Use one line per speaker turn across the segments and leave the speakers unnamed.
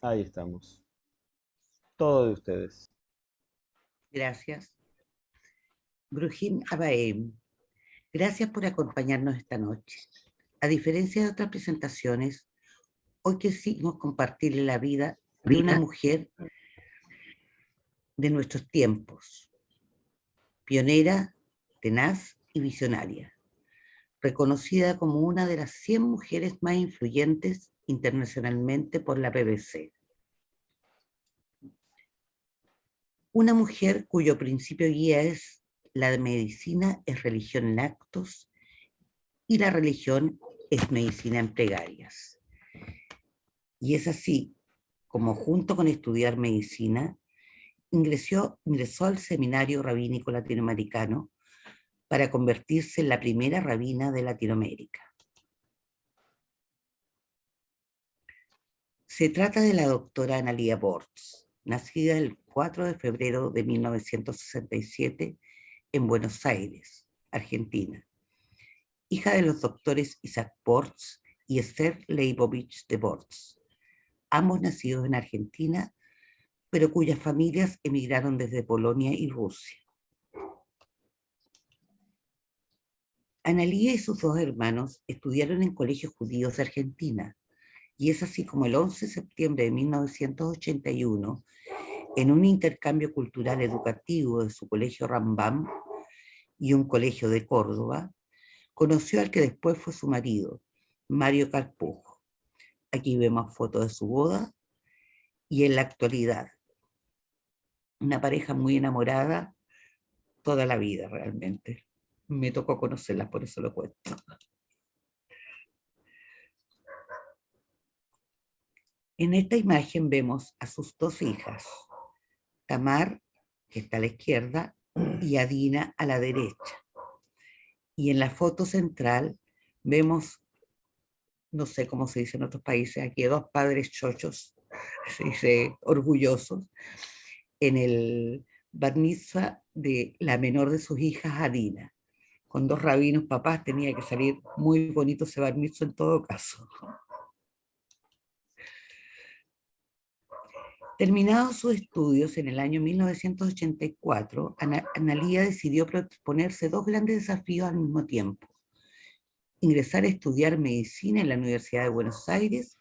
Ahí estamos. Todo de ustedes.
Gracias. Brujim Abaem, gracias por acompañarnos esta noche. A diferencia de otras presentaciones, hoy quisimos compartirle la vida de una mujer de nuestros tiempos, pionera, tenaz y visionaria, reconocida como una de las 100 mujeres más influyentes internacionalmente por la BBC. Una mujer cuyo principio guía es: la medicina es religión en actos y la religión es medicina en plegarias. Y es así como, junto con estudiar medicina, ingresó al Seminario Rabínico Latinoamericano para convertirse en la primera rabina de Latinoamérica. Se trata de la doctora Analía Bortz, nacida el 4 de febrero de 1967 en Buenos Aires, Argentina, hija de los doctores Isaac Bortz y Esther Leibovich de Bortz, ambos nacidos en Argentina, pero cuyas familias emigraron desde Polonia y Rusia. Analía y sus dos hermanos estudiaron en colegios judíos de Argentina, y es así como el 11 de septiembre de 1981, en un intercambio cultural educativo de su colegio Rambam y un colegio de Córdoba, conoció al que después fue su marido, Mario Carpujo. Aquí vemos fotos de su boda y en la actualidad. Una pareja muy enamorada toda la vida realmente. Me tocó conocerlas, por eso lo cuento. En esta imagen vemos a sus dos hijas, Tamar, que está a la izquierda, y Adina a la derecha. Y en la foto central vemos, no sé cómo se dice en otros países, aquí dos padres chochos, se dice orgullosos, en el bar mitzvah de la menor de sus hijas, Adina. Con dos rabinos papás tenía que salir muy bonito ese bar mitzvah en todo caso. Terminados sus estudios en el año 1984, Analía decidió proponerse dos grandes desafíos al mismo tiempo: ingresar a estudiar medicina en la Universidad de Buenos Aires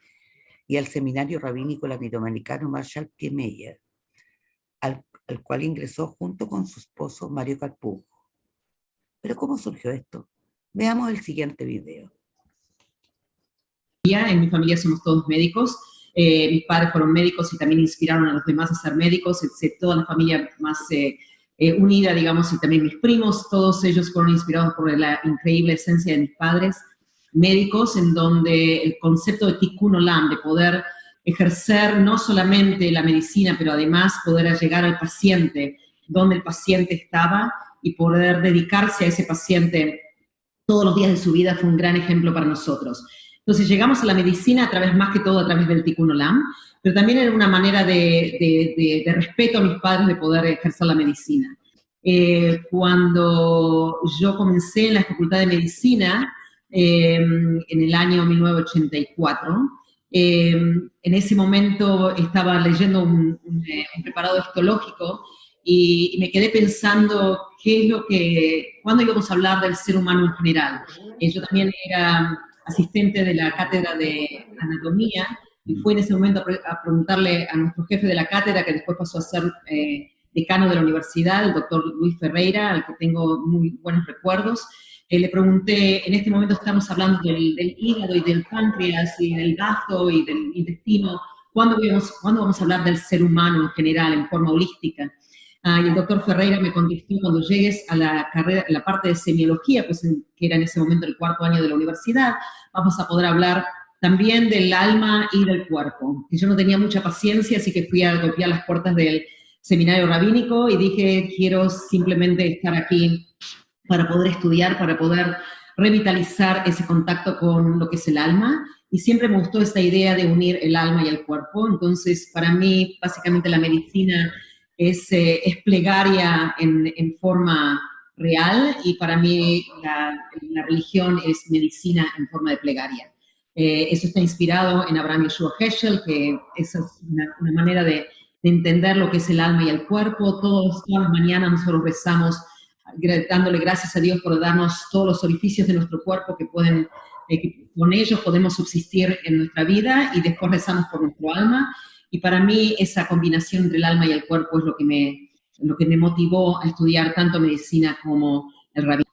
y al Seminario Rabínico Latinoamericano Marshall P. Meyer, al cual ingresó junto con su esposo Mario Carpujo. ¿Pero cómo surgió esto? Veamos el siguiente video.
En mi familia somos todos médicos. Mis padres fueron médicos y también inspiraron a los demás a ser médicos. Toda la familia más unida, digamos, y también mis primos, todos ellos fueron inspirados por la increíble esencia de mis padres médicos, en donde el concepto de Tikkun Olam, de poder ejercer no solamente la medicina, pero además poder llegar al paciente, donde el paciente estaba, y poder dedicarse a ese paciente todos los días de su vida, fue un gran ejemplo para nosotros. Entonces llegamos a la medicina a través, más que todo, a través del Tikkun Olam, pero también era una manera de respeto a mis padres de poder ejercer la medicina. Cuando yo comencé en la Facultad de Medicina, en el año 1984, en ese momento estaba leyendo un preparado histológico y me quedé pensando qué es lo que, cuándo íbamos a hablar del ser humano en general. Yo también era asistente de la cátedra de anatomía y fue en ese momento a preguntarle a nuestro jefe de la cátedra, que después pasó a ser decano de la universidad, el doctor Luis Ferreira, al que tengo muy buenos recuerdos. Le pregunté, en este momento estamos hablando del hígado y del páncreas y del bazo y del intestino, ¿cuándo vamos a hablar del ser humano en general, en forma holística? Y el doctor Ferreira me contestó: cuando llegues a la carrera, la parte de semiología, pues que era en ese momento el cuarto año de la universidad, vamos a poder hablar también del alma y del cuerpo. Y yo no tenía mucha paciencia, así que fui a golpear las puertas del seminario rabínico y dije: quiero simplemente estar aquí para poder estudiar, para poder revitalizar ese contacto con lo que es el alma. Y siempre me gustó esta idea de unir el alma y el cuerpo. Entonces, para mí, básicamente la medicina es plegaria en forma real, y para mí la religión es medicina en forma de plegaria. Eso está inspirado en Abraham Yeshua Heschel, que esa es una manera de entender lo que es el alma y el cuerpo. Todas las mañanas nosotros rezamos dándole gracias a Dios por darnos todos los orificios de nuestro cuerpo que con ellos podemos subsistir en nuestra vida, y después rezamos por nuestro alma. Y para mí esa combinación entre el alma y el cuerpo es lo que me motivó a estudiar tanto medicina como el rabino.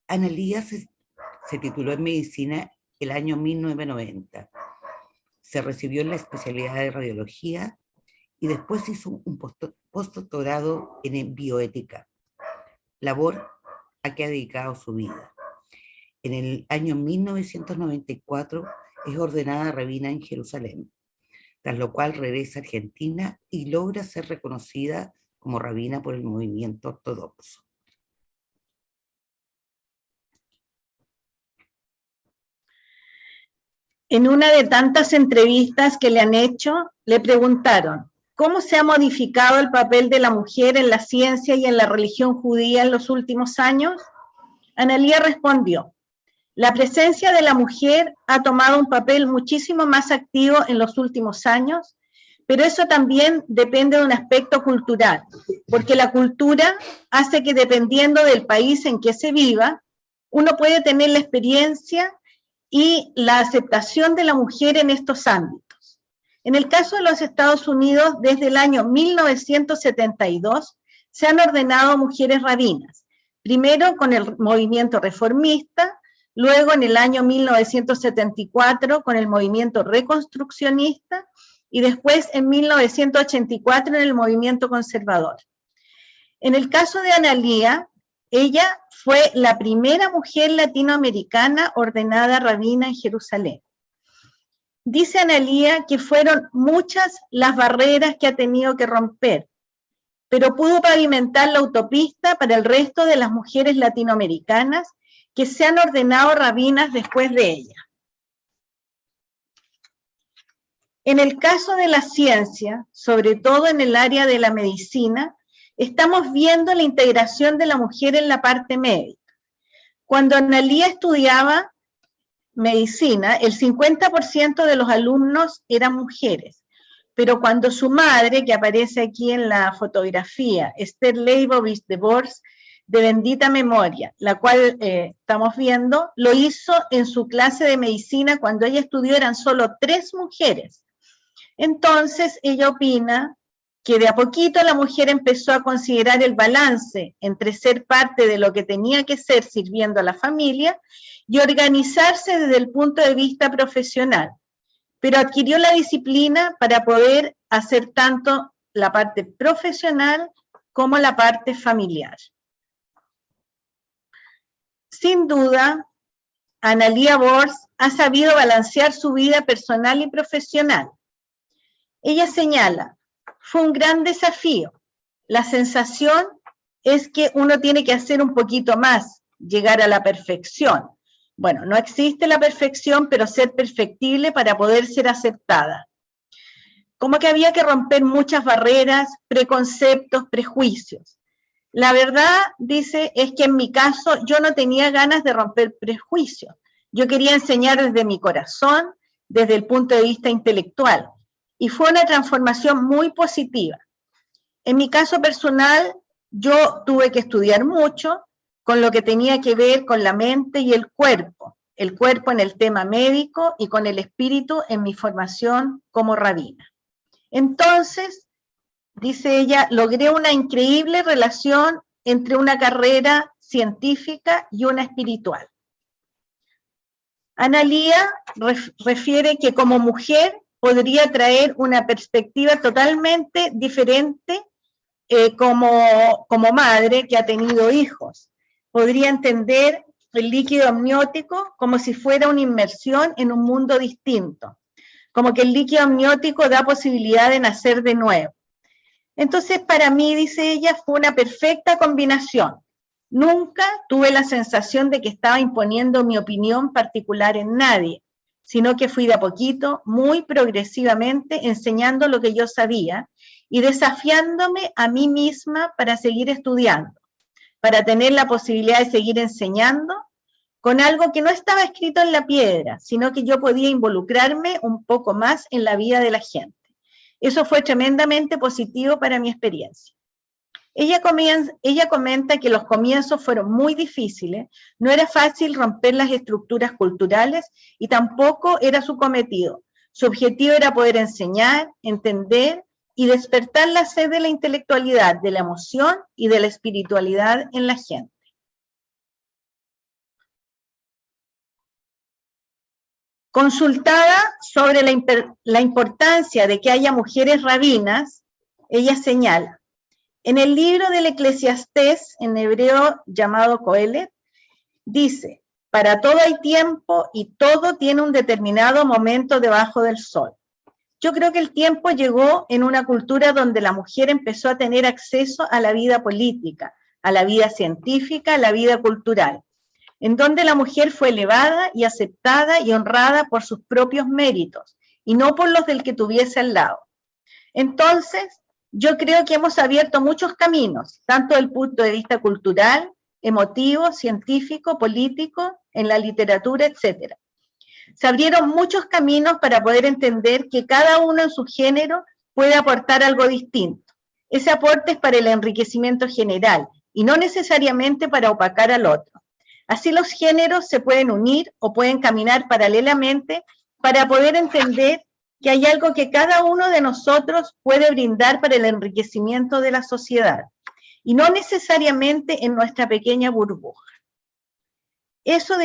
Analía se tituló en medicina el año 1990. Se recibió en la especialidad de radiología y después hizo un postdoctorado en bioética, labor a que ha dedicado su vida. En el año 1994 es ordenada rabina en Jerusalén, tras lo cual regresa a Argentina y logra ser reconocida como rabina por el movimiento ortodoxo.
En una de tantas entrevistas que le han hecho, le preguntaron cómo se ha modificado el papel de la mujer en la ciencia y en la religión judía en los últimos años. Analía respondió: la presencia de la mujer ha tomado un papel muchísimo más activo en los últimos años, pero eso también depende de un aspecto cultural, porque la cultura hace que, dependiendo del país en que se viva, uno puede tener la experiencia y la aceptación de la mujer en estos ámbitos. En el caso de los Estados Unidos, desde el año 1972 se han ordenado mujeres rabinas, primero con el movimiento reformista, luego en el año 1974 con el movimiento reconstruccionista y después en 1984 en el movimiento conservador. En el caso de Analía, ella fue la primera mujer latinoamericana ordenada rabina en Jerusalén. Dice Analía que fueron muchas las barreras que ha tenido que romper, pero pudo pavimentar la autopista para el resto de las mujeres latinoamericanas que se han ordenado rabinas después de ella. En el caso de la ciencia, sobre todo en el área de la medicina, estamos viendo la integración de la mujer en la parte médica. Cuando Analía estudiaba medicina, el 50% de los alumnos eran mujeres, pero cuando su madre, que aparece aquí en la fotografía, Esther Leibovich de Bors, de bendita memoria, la cual estamos viendo, lo hizo en su clase de medicina. Cuando ella estudió eran solo 3 mujeres. Entonces ella opina que de a poquito la mujer empezó a considerar el balance entre ser parte de lo que tenía que ser sirviendo a la familia y organizarse desde el punto de vista profesional, pero adquirió la disciplina para poder hacer tanto la parte profesional como la parte familiar. Sin duda, Analía Bors ha sabido balancear su vida personal y profesional. Ella señala: fue un gran desafío. La sensación es que uno tiene que hacer un poquito más, llegar a la perfección. Bueno, no existe la perfección, pero ser perfectible para poder ser aceptada. Como que había que romper muchas barreras, preconceptos, prejuicios. La verdad, dice, es que en mi caso yo no tenía ganas de romper prejuicios. Yo quería enseñar desde mi corazón, desde el punto de vista intelectual. Y fue una transformación muy positiva. En mi caso personal, yo tuve que estudiar mucho con lo que tenía que ver con la mente y el cuerpo en el tema médico y con el espíritu en mi formación como rabina. Entonces, dice ella, logré una increíble relación entre una carrera científica y una espiritual. Analía refiere que como mujer podría traer una perspectiva totalmente diferente como madre que ha tenido hijos. Podría entender el líquido amniótico como si fuera una inmersión en un mundo distinto, como que el líquido amniótico da posibilidad de nacer de nuevo. Entonces, para mí, dice ella, fue una perfecta combinación. Nunca tuve la sensación de que estaba imponiendo mi opinión particular en nadie, sino que fui de a poquito, muy progresivamente, enseñando lo que yo sabía y desafiándome a mí misma para seguir estudiando, para tener la posibilidad de seguir enseñando con algo que no estaba escrito en la piedra, sino que yo podía involucrarme un poco más en la vida de la gente. Eso fue tremendamente positivo para mi experiencia. Ella comenta que los comienzos fueron muy difíciles, no era fácil romper las estructuras culturales y tampoco era su cometido. Su objetivo era poder enseñar, entender y despertar la sed de la intelectualidad, de la emoción y de la espiritualidad en la gente. Consultada sobre la importancia de que haya mujeres rabinas, ella señala, en el libro del Eclesiastés, en hebreo llamado Coelet, dice, para todo hay tiempo y todo tiene un determinado momento debajo del sol. Yo creo que el tiempo llegó en una cultura donde la mujer empezó a tener acceso a la vida política, a la vida científica, a la vida cultural, en donde la mujer fue elevada y aceptada y honrada por sus propios méritos y no por los del que tuviese al lado. Entonces, yo creo que hemos abierto muchos caminos, tanto desde el punto de vista cultural, emotivo, científico, político, en la literatura, etc. Se abrieron muchos caminos para poder entender que cada uno en su género puede aportar algo distinto. Ese aporte es para el enriquecimiento general y no necesariamente para opacar al otro. Así los géneros se pueden unir o pueden caminar paralelamente para poder entender que hay algo que cada uno de nosotros puede brindar para el enriquecimiento de la sociedad, y no necesariamente en nuestra pequeña burbuja. Eso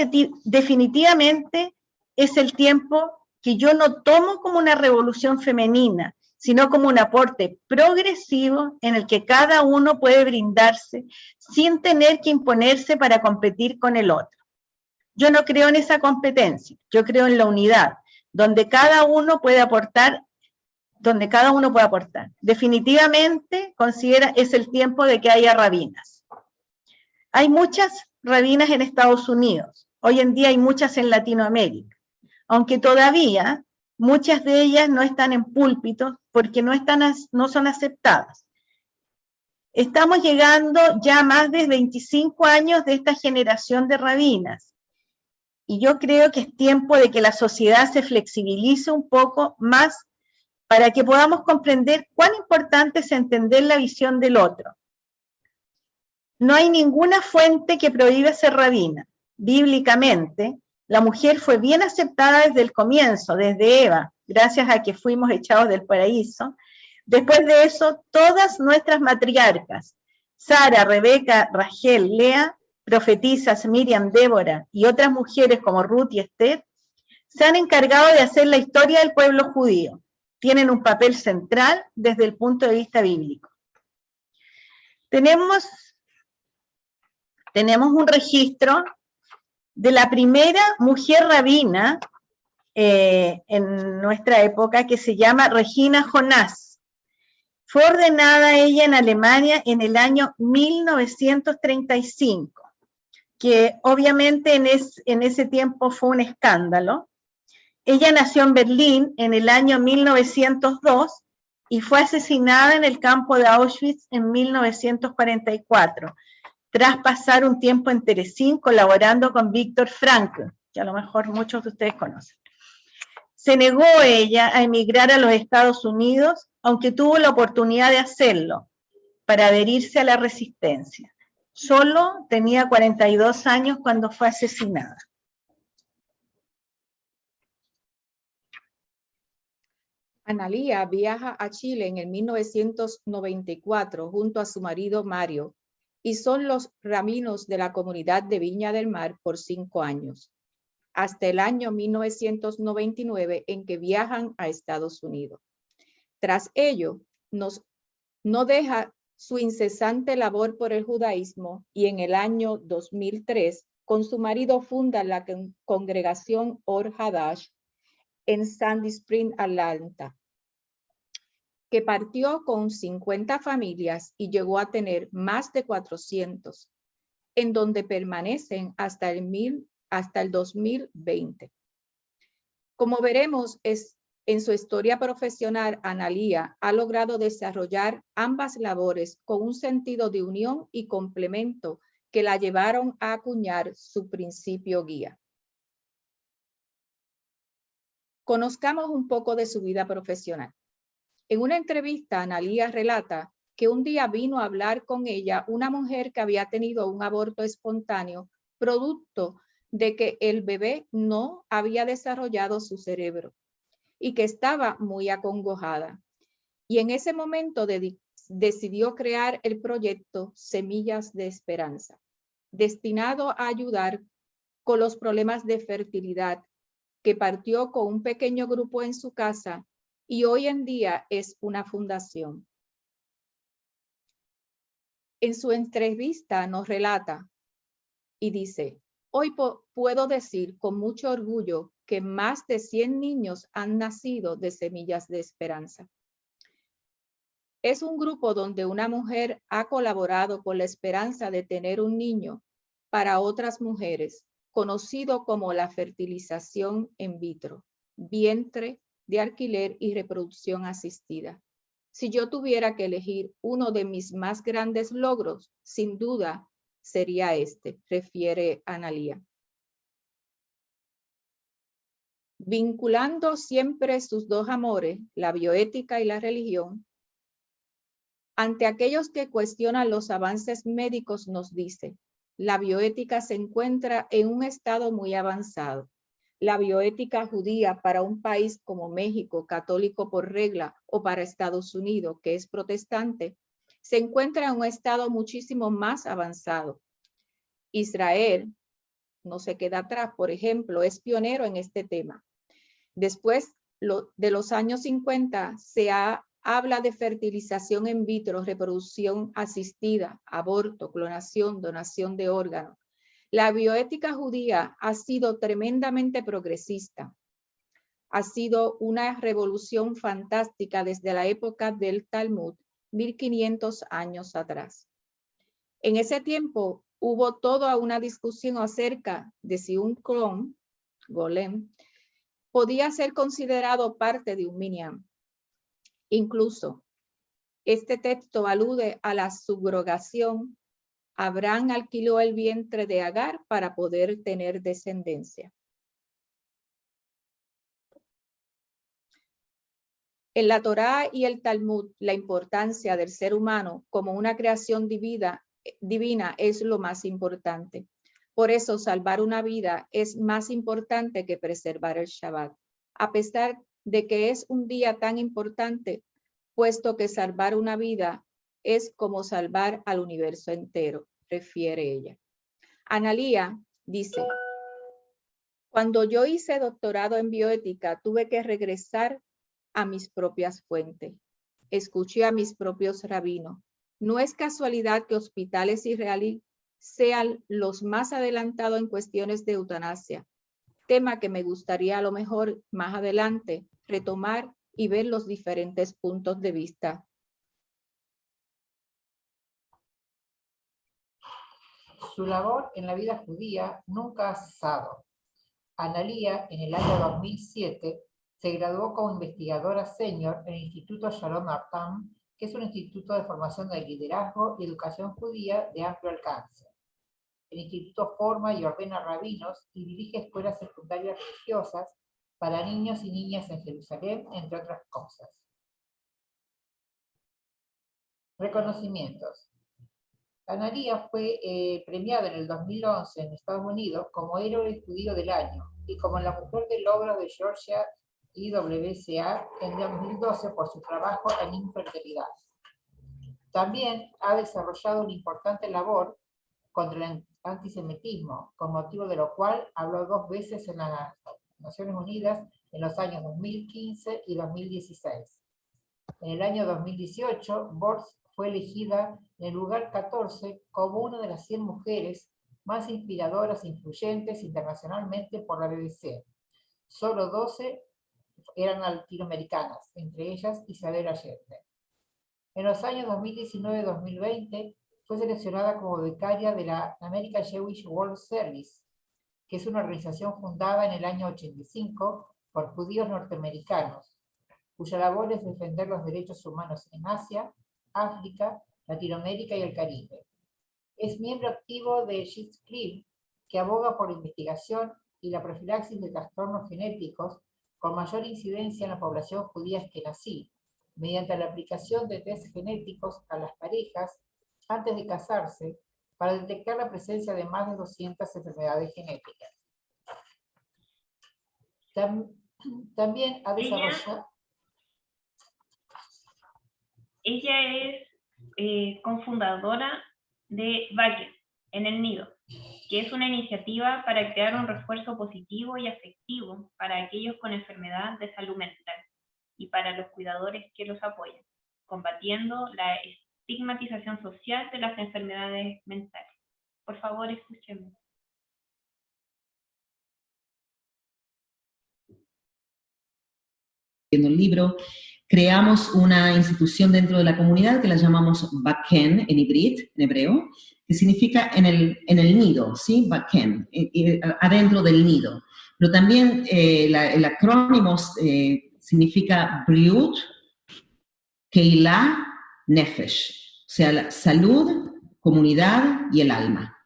definitivamente es el tiempo que yo no tomo como una revolución femenina, sino como un aporte progresivo en el que cada uno puede brindarse sin tener que imponerse para competir con el otro. Yo no creo en esa competencia, yo creo en la unidad, donde cada uno puede aportar, Definitivamente es el tiempo de que haya rabinas. Hay muchas rabinas en Estados Unidos, hoy en día hay muchas en Latinoamérica, aunque todavía muchas de ellas no están en púlpitos porque no son aceptadas. Estamos llegando ya a más de 25 años de esta generación de rabinas, y yo creo que es tiempo de que la sociedad se flexibilice un poco más para que podamos comprender cuán importante es entender la visión del otro. No hay ninguna fuente que prohíbe ser rabina. Bíblicamente, la mujer fue bien aceptada desde el comienzo, desde Eva, gracias a que fuimos echados del paraíso. Después de eso, todas nuestras matriarcas, Sara, Rebeca, Rachel, Lea, profetisas, Miriam, Débora y otras mujeres como Ruth y Esther, se han encargado de hacer la historia del pueblo judío. Tienen un papel central desde el punto de vista bíblico. Tenemos un registro de la primera mujer rabina en nuestra época, que se llama Regina Jonás. Fue ordenada ella en Alemania en el año 1935, que obviamente en ese tiempo fue un escándalo. Ella nació en Berlín en el año 1902 y fue asesinada en el campo de Auschwitz en 1944, tras pasar un tiempo en Terezín colaborando con Viktor Frankl, que a lo mejor muchos de ustedes conocen. Se negó ella a emigrar a los Estados Unidos, aunque tuvo la oportunidad de hacerlo, para adherirse a la resistencia. Solo tenía 42 años cuando fue asesinada.
Analía viaja a Chile en el 1994 junto a su marido Mario y son los rabinos de la comunidad de Viña del Mar por 5 años, hasta el año 1999 en que viajan a Estados Unidos. Tras ello, no deja su incesante labor por el judaísmo y en el año 2003 con su marido funda la congregación Or Hadash en Sandy Spring, Atlanta, que partió con 50 familias y llegó a tener más de 400, en donde permanecen hasta el 2020. Como veremos, en su historia profesional, Analía ha logrado desarrollar ambas labores con un sentido de unión y complemento que la llevaron a acuñar su principio guía. Conozcamos un poco de su vida profesional. En una entrevista, Analía relata que un día vino a hablar con ella una mujer que había tenido un aborto espontáneo, producto de que el bebé no había desarrollado su cerebro y que estaba muy acongojada. Y en ese momento decidió crear el proyecto Semillas de Esperanza, destinado a ayudar con los problemas de fertilidad, que partió con un pequeño grupo en su casa y hoy en día es una fundación. En su entrevista nos relata y dice: hoy puedo decir con mucho orgullo que más de 100 niños han nacido de Semillas de Esperanza. Es un grupo donde una mujer ha colaborado con la esperanza de tener un niño para otras mujeres, conocido como la fertilización in vitro, vientre de alquiler y reproducción asistida. Si yo tuviera que elegir uno de mis más grandes logros, sin duda sería este, refiere Analía. Vinculando siempre sus dos amores, la bioética y la religión, ante aquellos que cuestionan los avances médicos nos dice: la bioética se encuentra en un estado muy avanzado. La bioética judía para un país como México, católico por regla, o para Estados Unidos, que es protestante, se encuentra en un estado muchísimo más avanzado. Israel no se queda atrás, por ejemplo, es pionero en este tema. Después de los años 50 habla de fertilización in vitro, reproducción asistida, aborto, clonación, donación de órganos. La bioética judía ha sido tremendamente progresista. Ha sido una revolución fantástica desde la época del Talmud, 1500 años atrás. En ese tiempo hubo toda una discusión acerca de si un clon, golem, podía ser considerado parte de un minyan. Incluso, este texto alude a la subrogación. Abraham alquiló el vientre de Agar para poder tener descendencia. En la Torá y el Talmud, la importancia del ser humano como una creación divina es lo más importante. Por eso, salvar una vida es más importante que preservar el Shabbat, a pesar de que es un día tan importante, puesto que salvar una vida es como salvar al universo entero, refiere ella. Analía dice: cuando yo hice doctorado en bioética, tuve que regresar a mis propias fuentes. Escuché a mis propios rabinos. No es casualidad que hospitales israelíes sean los más adelantados en cuestiones de eutanasia, tema que me gustaría a lo mejor más adelante retomar y ver los diferentes puntos de vista.
Su labor en la vida judía nunca ha cesado. Analía, en el año 2007, se graduó como investigadora senior en el Instituto Shalom Artam, que es un instituto de formación de liderazgo y educación judía de amplio alcance. El instituto forma y ordena rabinos y dirige escuelas secundarias religiosas para niños y niñas en Jerusalén, entre otras cosas. Reconocimientos. Analía fue premiada en el 2011 en Estados Unidos como Héroe Judío del Año y como la Mujer de Logro de Georgia IWCA en el 2012 por su trabajo en infertilidad. También ha desarrollado una importante labor contra el antisemitismo, con motivo de lo cual habló 2 veces en las Naciones Unidas en los años 2015 y 2016. En el año 2018, Borz fue elegida en el lugar 14 como una de las 100 mujeres más inspiradoras e influyentes internacionalmente por la BBC. Solo 12 eran latinoamericanas, entre ellas Isabel Allende. En los años 2019-2020 fue seleccionada como becaria de la American Jewish World Service, que es una organización fundada en el año 85 por judíos norteamericanos, cuya labor es defender los derechos humanos en Asia, África, Latinoamérica y el Caribe. Es miembro activo de Schitt's Creek, que aboga por la investigación y la profilaxis de trastornos genéticos con mayor incidencia en la población judía askenazí, mediante la aplicación de test genéticos a las parejas antes de casarse para detectar la presencia de más de 200 enfermedades genéticas. También ha desarrollado...
Ella es cofundadora de Bakken, en el Nido, que es una iniciativa para crear un refuerzo positivo y afectivo para aquellos con enfermedad de salud mental y para los cuidadores que los apoyan, combatiendo la estigmatización social de las enfermedades mentales. Por favor, escúchenme.
En el libro, creamos una institución dentro de la comunidad que la llamamos Bakken en hebreo, que significa en el nido, ¿sí? Bakken, adentro del nido. Pero también el acrónimo significa Briut, Keilah, Nefesh, o sea, la salud, comunidad y el alma.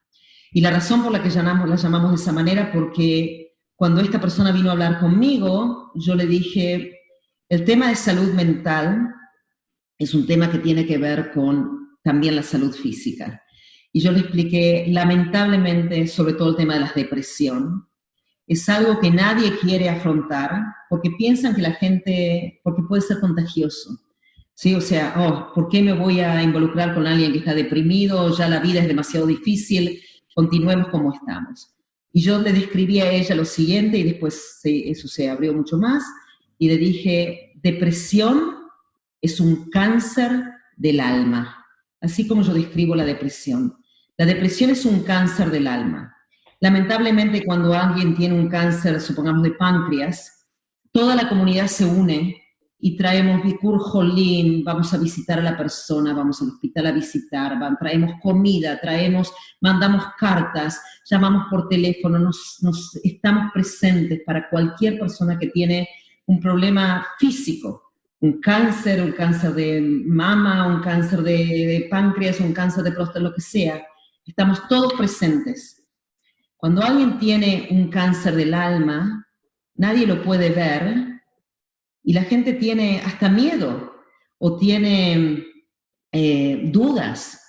Y la razón por la que la llamamos de esa manera, porque cuando esta persona vino a hablar conmigo, yo le dije, el tema de salud mental es un tema que tiene que ver con también la salud física. Y yo le expliqué, lamentablemente, sobre todo el tema de la depresión, es algo que nadie quiere afrontar porque piensan que la gente, porque puede ser contagioso. ¿Sí? O sea, ¿por qué me voy a involucrar con alguien que está deprimido? Ya la vida es demasiado difícil, continuemos como estamos. Y yo le describí a ella lo siguiente, y después eso se abrió mucho más, y le dije, depresión es un cáncer del alma, así como yo describo la depresión. La depresión es un cáncer del alma. Lamentablemente, cuando alguien tiene un cáncer, supongamos de páncreas, toda la comunidad se une y traemos Bikur Jolim, vamos a visitar a la persona, vamos al hospital a visitar, traemos comida, mandamos cartas, llamamos por teléfono, estamos presentes para cualquier persona que tiene un problema físico, un cáncer de mama, un cáncer de páncreas, un cáncer de próstata, lo que sea, estamos todos presentes. Cuando alguien tiene un cáncer del alma, nadie lo puede ver, y la gente tiene hasta miedo, o tiene dudas,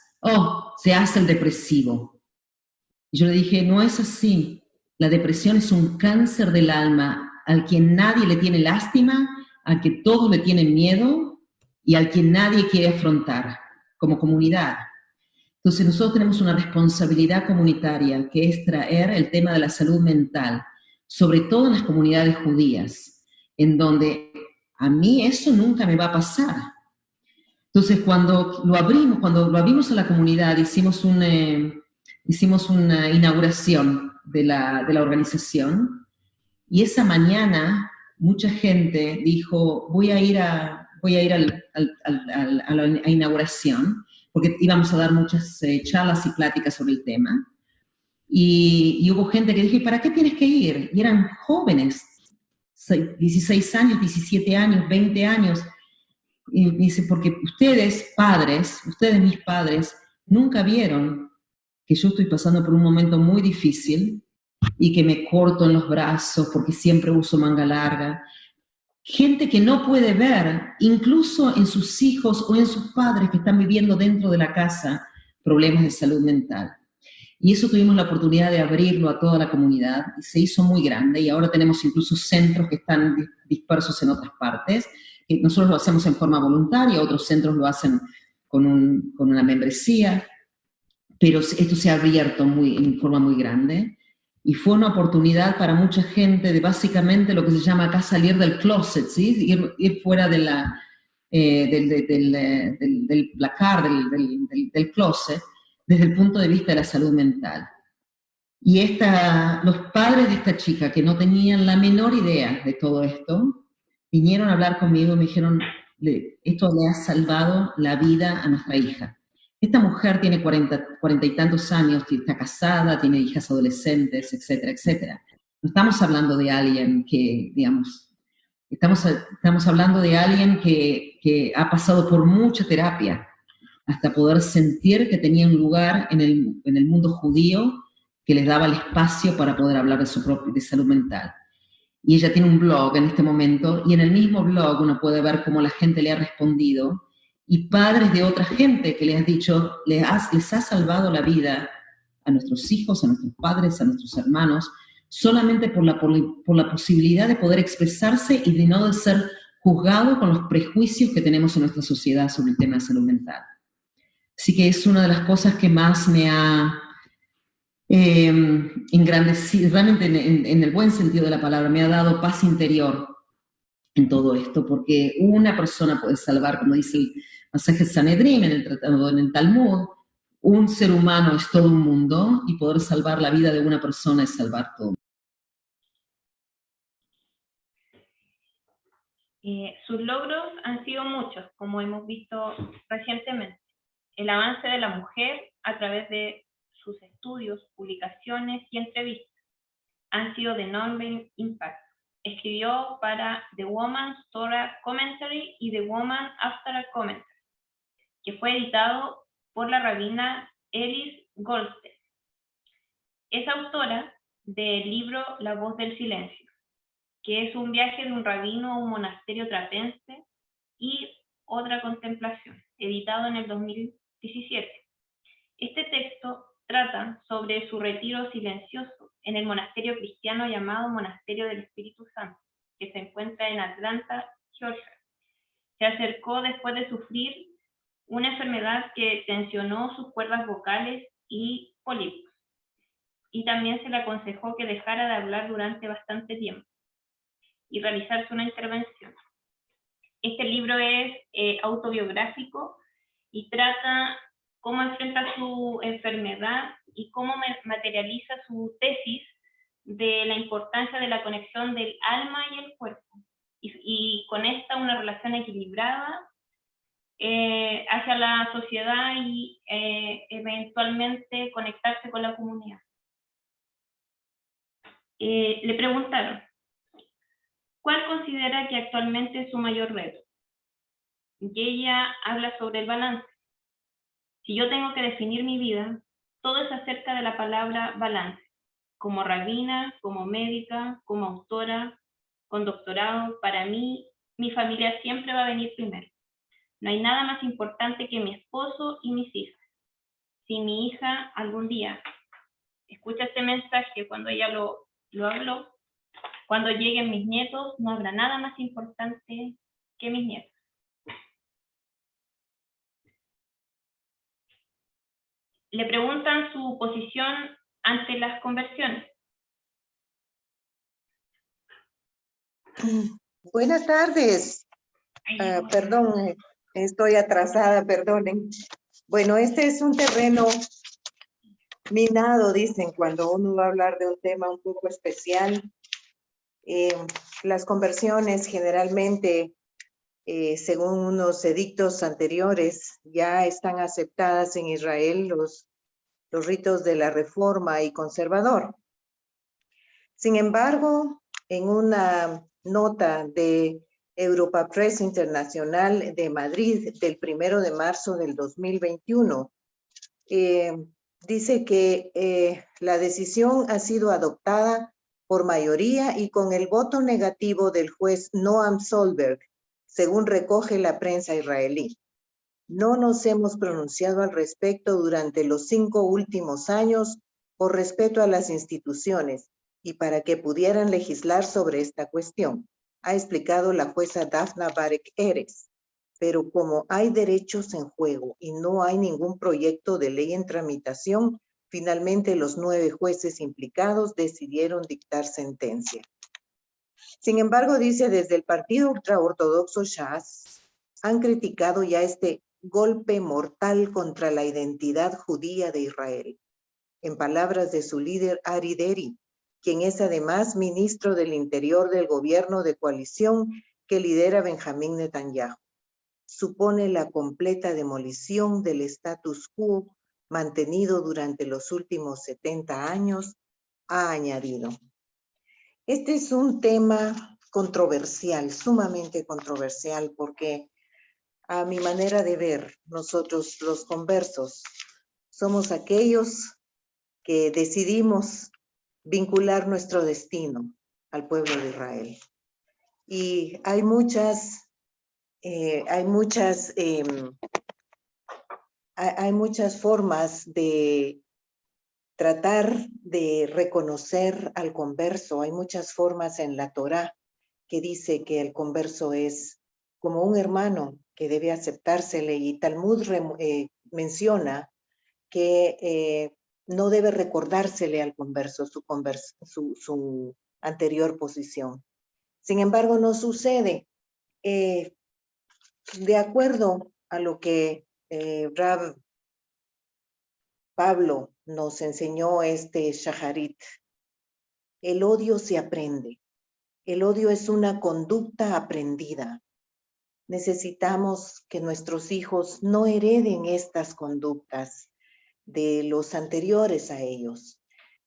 se hace el depresivo. Y yo le dije, no es así, la depresión es un cáncer del alma, al quien nadie le tiene lástima, al que todos le tienen miedo, y al que nadie quiere afrontar, como comunidad. Entonces nosotros tenemos una responsabilidad comunitaria, que es traer el tema de la salud mental, sobre todo en las comunidades judías, en donde a mí eso nunca me va a pasar. Entonces, cuando lo abrimos a la comunidad, hicimos una inauguración de la organización, y esa mañana mucha gente dijo, voy a ir a la inauguración, porque íbamos a dar muchas charlas y pláticas sobre el tema. Y hubo gente que dije, ¿para qué tienes que ir? Y eran jóvenes, 16 años, 17 años, 20 años. Y me dice, porque ustedes mis padres, nunca vieron que yo estoy pasando por un momento muy difícil y que me corto en los brazos porque siempre uso manga larga. Gente que no puede ver, incluso en sus hijos o en sus padres que están viviendo dentro de la casa, problemas de salud mental. Y eso tuvimos la oportunidad de abrirlo a toda la comunidad, y se hizo muy grande, y ahora tenemos incluso centros que están dispersos en otras partes. Nosotros lo hacemos en forma voluntaria, otros centros lo hacen con una membresía, pero esto se ha abierto en forma muy grande, y fue una oportunidad para mucha gente de básicamente lo que se llama acá salir del closet, ¿sí? Ir fuera de del placar, del closet, desde el punto de vista de la salud mental. Y los padres de esta chica, que no tenían la menor idea de todo esto, vinieron a hablar conmigo y me dijeron, esto le ha salvado la vida a nuestra hija. Esta mujer tiene 40 y tantos años, está casada, tiene hijas adolescentes, etcétera, etcétera. No estamos hablando de alguien que, digamos, estamos hablando de alguien que ha pasado por mucha terapia. hasta poder sentir que tenían un lugar en el mundo judío que les daba el espacio para poder hablar de salud mental. Y ella tiene un blog en este momento, y en el mismo blog uno puede ver cómo la gente le ha respondido, y padres de otra gente que le has dicho, les ha salvado la vida a nuestros hijos, a nuestros padres, a nuestros hermanos, solamente por la posibilidad de poder expresarse y de no ser juzgado con los prejuicios que tenemos en nuestra sociedad sobre el tema de salud mental. Así que es una de las cosas que más me ha engrandecido, realmente en el buen sentido de la palabra, me ha dado paz interior en todo esto, porque una persona puede salvar, como dice el pasaje Sanedrín en el tratado, en el Talmud, un ser humano es todo un mundo, y poder salvar la vida de una persona es salvar todo.
Sus logros han sido muchos, como hemos visto recientemente. El avance de la mujer a través de sus estudios, publicaciones y entrevistas han sido de enorme impacto. Escribió para The Woman's Torah Commentary y The Woman After a Commentary, que fue editado por la rabina Elis Goldstein. Es autora del libro La Voz del Silencio, que es un viaje de un rabino a un monasterio trapense y otra contemplación, editado en el 2017. Este texto trata sobre su retiro silencioso en el monasterio cristiano llamado Monasterio del Espíritu Santo, que se encuentra en Atlanta, Georgia. Se acercó después de sufrir una enfermedad que tensionó sus cuerdas vocales y pólipos, y también se le aconsejó que dejara de hablar durante bastante tiempo y realizarse una intervención. Este libro es autobiográfico y trata cómo enfrenta su enfermedad y cómo materializa su tesis de la importancia de la conexión del alma y el cuerpo, y con esta una relación equilibrada hacia la sociedad y eventualmente conectarse con la comunidad. Le preguntaron, ¿cuál considera que actualmente es su mayor reto? Y ella habla sobre el balance. Si yo tengo que definir mi vida, todo es acerca de la palabra balance. Como rabina, como médica, como autora, con doctorado, para mí, mi familia siempre va a venir primero. No hay nada más importante que mi esposo y mis hijas. Si mi hija algún día escucha este mensaje cuando ella lo habló, cuando lleguen mis nietos, no habrá nada más importante que mis nietos. Le preguntan su posición ante las conversiones.
Buenas tardes. Perdón, estoy atrasada, perdonen. Bueno, este es un terreno minado, dicen, cuando uno va a hablar de un tema un poco especial. Las conversiones generalmente, según unos edictos anteriores, ya están aceptadas en Israel los ritos de la Reforma y Conservador. Sin embargo, en una nota de Europa Press Internacional de Madrid del 1 de marzo del 2021, dice que la decisión ha sido adoptada por mayoría y con el voto negativo del juez Noam Solberg, según recoge la prensa israelí. No nos hemos pronunciado al respecto durante los 5 últimos años por respeto a las instituciones y para que pudieran legislar sobre esta cuestión, ha explicado la jueza Dafna Barek Eres. Pero como hay derechos en juego y no hay ningún proyecto de ley en tramitación, finalmente los 9 jueces implicados decidieron dictar sentencia. Sin embargo, dice, desde el partido ultraortodoxo Shas han criticado ya este golpe mortal contra la identidad judía de Israel. En palabras de su líder Ari Deri, quien es además ministro del Interior del gobierno de coalición que lidera Benjamín Netanyahu, supone la completa demolición del status quo mantenido durante los últimos 70 años, ha añadido. Este es un tema controversial, sumamente controversial, porque A mi manera de ver, nosotros los conversos somos aquellos que decidimos vincular nuestro destino al pueblo de Israel. Y hay muchas formas de tratar de reconocer al converso. Hay muchas formas en la Torá que dice que el converso es como un hermano que debe aceptársele, y Talmud menciona que no debe recordársele al converso su anterior posición. Sin embargo, no sucede. De acuerdo a lo que Rab Pablo nos enseñó Shaharit, el odio se aprende. El odio es una conducta aprendida. Necesitamos que nuestros hijos no hereden estas conductas de los anteriores a ellos.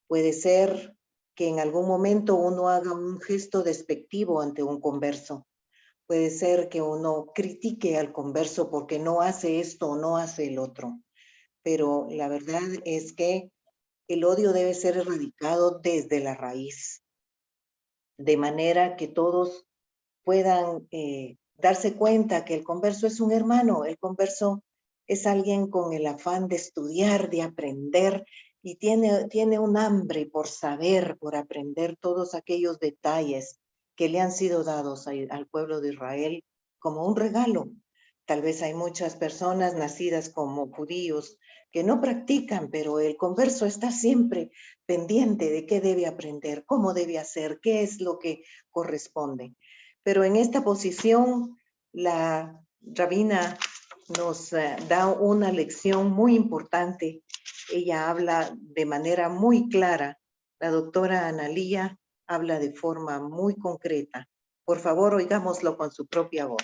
Puede ser que en algún momento uno haga un gesto despectivo ante un converso. Puede ser que uno critique al converso porque no hace esto o no hace el otro. Pero la verdad es que el odio debe ser erradicado desde la raíz, de manera que todos puedan darse cuenta que el converso es un hermano. El converso es alguien con el afán de estudiar, de aprender, y tiene un hambre por saber, por aprender todos aquellos detalles que le han sido dados al pueblo de Israel como un regalo. Tal vez hay muchas personas nacidas como judíos que no practican, pero el converso está siempre pendiente de qué debe aprender, cómo debe hacer, qué es lo que corresponde. Pero en esta posición, la rabina nos da una lección muy importante. Ella habla de manera muy clara. La doctora Analía habla de forma muy concreta. Por favor, oigámoslo con su propia voz.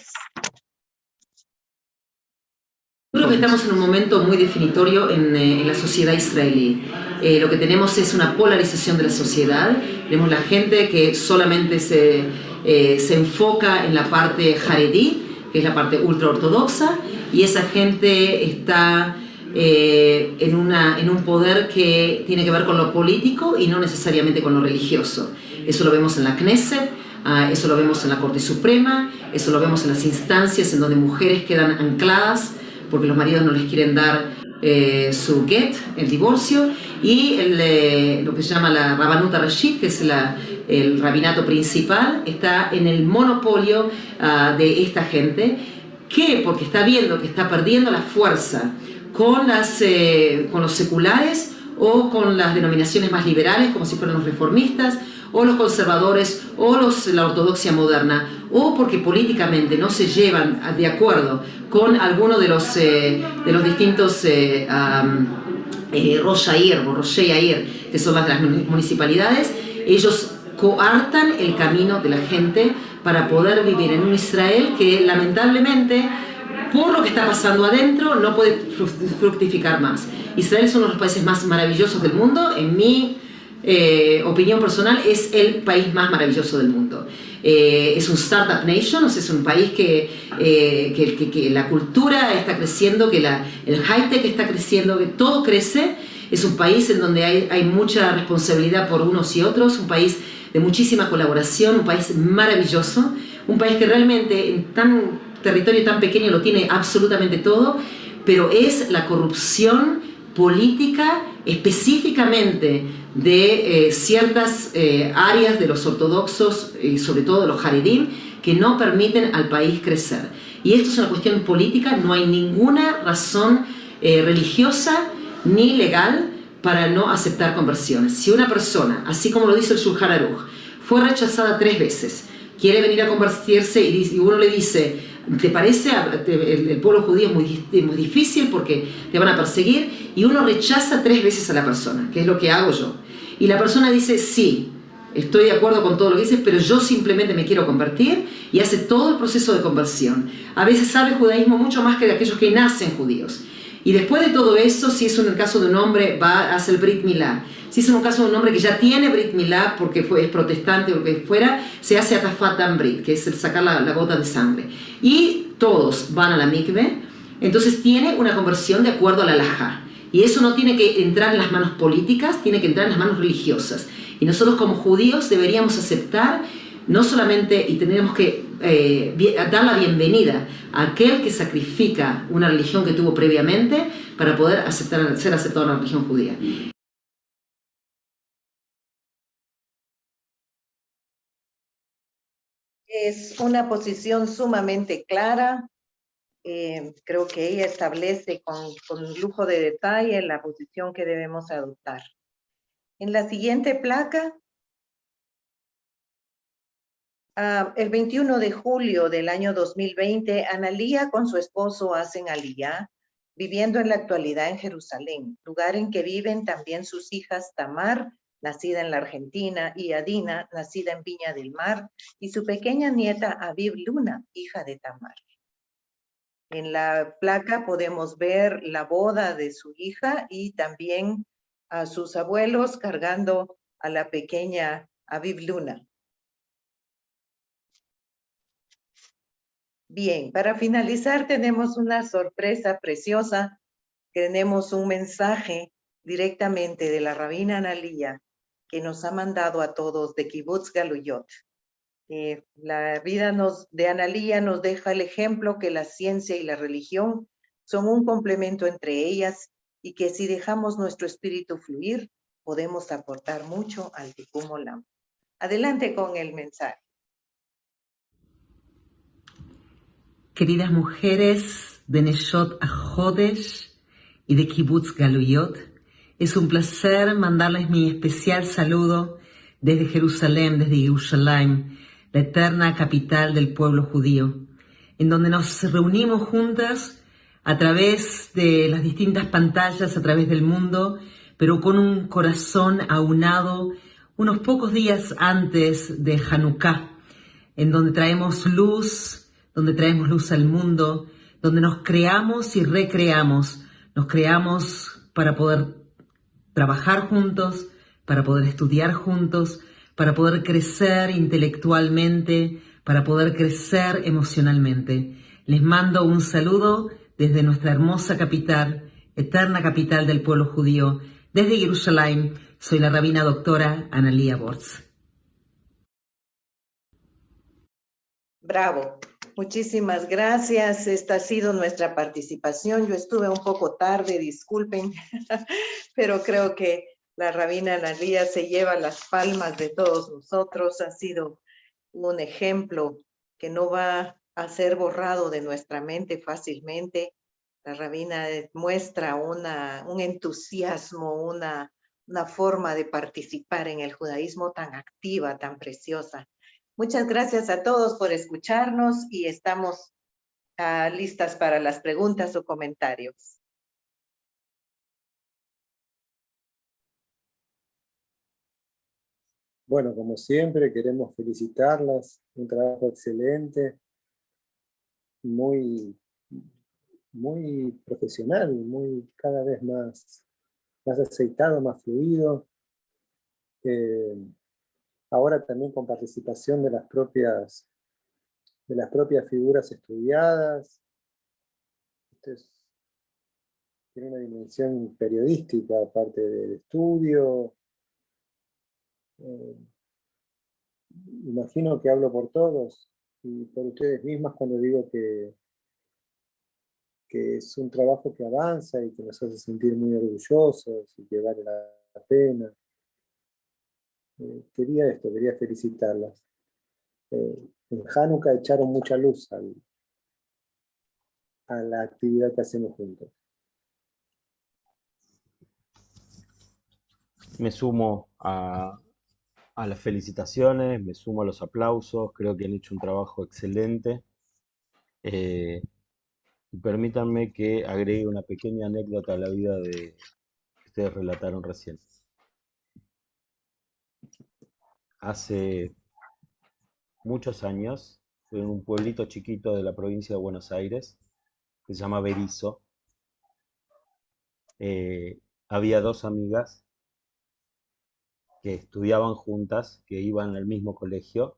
Creo que estamos en un momento muy definitorio en la sociedad israelí. Lo que tenemos es una polarización de la sociedad. Tenemos la gente que solamente se enfoca en la parte jaredí, que es la parte ultraortodoxa, y esa gente está en un poder que tiene que ver con lo político y no necesariamente con lo religioso. Eso lo vemos en la Knesset, eso lo vemos en la Corte Suprema, eso lo vemos en las instancias en donde mujeres quedan ancladas porque los maridos no les quieren dar su get, el divorcio, y lo que se llama la Rabanut Rashit, que es el rabinato principal, está en el monopolio de esta gente, que porque está viendo que está perdiendo la fuerza con los seculares o con las denominaciones más liberales, como si fueran los reformistas, o los conservadores, o la ortodoxia moderna, o porque políticamente no se llevan de acuerdo con alguno de los distintos Rosh Yair o Rosh Yair, que son las de las municipalidades. Ellos coartan el camino de la gente para poder vivir en un Israel que lamentablemente, por lo que está pasando adentro, no puede fructificar más. Israel es uno de los países más maravillosos del mundo. En mi opinión personal, es el país más maravilloso del mundo. Es un startup nation, o sea, es un país que la cultura está creciendo, que el high-tech está creciendo, que todo crece. Es un país en donde hay mucha responsabilidad por unos y otros, un país de muchísima colaboración, un país maravilloso, un país que realmente en territorio tan pequeño lo tiene absolutamente todo, pero es la corrupción política específicamente de ciertas áreas de los ortodoxos y sobre todo de los haredim que no permiten al país crecer. Y esto es una cuestión política, no hay ninguna razón religiosa ni legal para no aceptar conversiones. Si una persona, así como lo dice el Shulchan Aruch, fue rechazada 3 veces, quiere venir a convertirse y uno le dice, ¿te parece? El pueblo judío es muy difícil porque te van a perseguir, y uno rechaza 3 veces a la persona, que es lo que hago yo. Y la persona dice, sí, estoy de acuerdo con todo lo que dices, pero yo simplemente me quiero convertir, y hace todo el proceso de conversión. A veces sabe judaísmo mucho más que de aquellos que nacen judíos. Y después de todo eso, si es en el caso de un hombre, va a hacer el Brit Milá. Si es en un caso de un hombre que ya tiene Brit Milá porque es protestante o lo que fuera, se hace Atafat Dan Brit, que es el sacar la gota de sangre. Y todos van a la mikve, entonces tiene una conversión de acuerdo a la halajá. Y eso no tiene que entrar en las manos políticas, tiene que entrar en las manos religiosas. Y nosotros como judíos deberíamos aceptar, no solamente, y tendríamos que dar la bienvenida a aquel que sacrifica una religión que tuvo previamente para poder ser aceptado en la religión judía.
Es una posición sumamente clara. Creo que ella establece con lujo de detalle la posición que debemos adoptar. En la siguiente placa, el 21 de julio del año 2020, Analía con su esposo hacen aliyá, viviendo en la actualidad en Jerusalén, lugar en que viven también sus hijas Tamar, nacida en la Argentina, y Adina, nacida en Viña del Mar, y su pequeña nieta Aviv Luna, hija de Tamar. En la placa podemos ver la boda de su hija y también a sus abuelos cargando a la pequeña Aviv Luna. Bien, para finalizar tenemos una sorpresa preciosa. Tenemos un mensaje directamente de la rabina Analía que nos ha mandado a todos de Kibbutz Galuyot. La vida de Analía nos deja el ejemplo que la ciencia y la religión son un complemento entre ellas y que si dejamos nuestro espíritu fluir, podemos aportar mucho al Tikkun Olam. Adelante con el mensaje.
Queridas mujeres de Neshot HaJodesh y de Kibbutz Galuyot, es un placer mandarles mi especial saludo desde Jerusalén, desde Jerusalén, la eterna capital del pueblo judío, en donde nos reunimos juntas a través de las distintas pantallas, a través del mundo, pero con un corazón aunado unos pocos días antes de Hanukkah, en donde traemos luz al mundo, donde nos creamos y recreamos, nos creamos para poder trabajar juntos, para poder estudiar juntos, para poder crecer intelectualmente, para poder crecer emocionalmente. Les mando un saludo desde nuestra hermosa capital, eterna capital del pueblo judío, desde Jerusalén. Soy la rabina doctora Analía Bortz.
Bravo. Muchísimas gracias. Esta ha sido nuestra participación. Yo estuve un poco tarde, disculpen, pero creo que la rabina Analía se lleva las palmas de todos nosotros. Ha sido un ejemplo que no va a ser borrado de nuestra mente fácilmente. La rabina muestra un entusiasmo, una forma de participar en el judaísmo tan activa, tan preciosa. Muchas gracias a todos por escucharnos y estamos listas para las preguntas o comentarios.
Bueno, como siempre, queremos felicitarlas. Un trabajo excelente, muy profesional, cada vez más aceitado, más fluido. Ahora también con participación de las propias figuras estudiadas. Tiene una dimensión periodística, aparte del estudio. Imagino que hablo por todos y por ustedes mismas cuando digo que es un trabajo que avanza y que nos hace sentir muy orgullosos y que vale la pena. Quería felicitarlas. En Hanukkah echaron mucha luz a la actividad que hacemos juntos.
Me sumo a las felicitaciones, me sumo a los aplausos, creo que han hecho un trabajo excelente. Y permítanme que agregue una pequeña anécdota a la vida que ustedes relataron recién. Hace muchos años, en un pueblito chiquito de la provincia de Buenos Aires, que se llama Berisso, había dos amigas que estudiaban juntas, que iban al mismo colegio,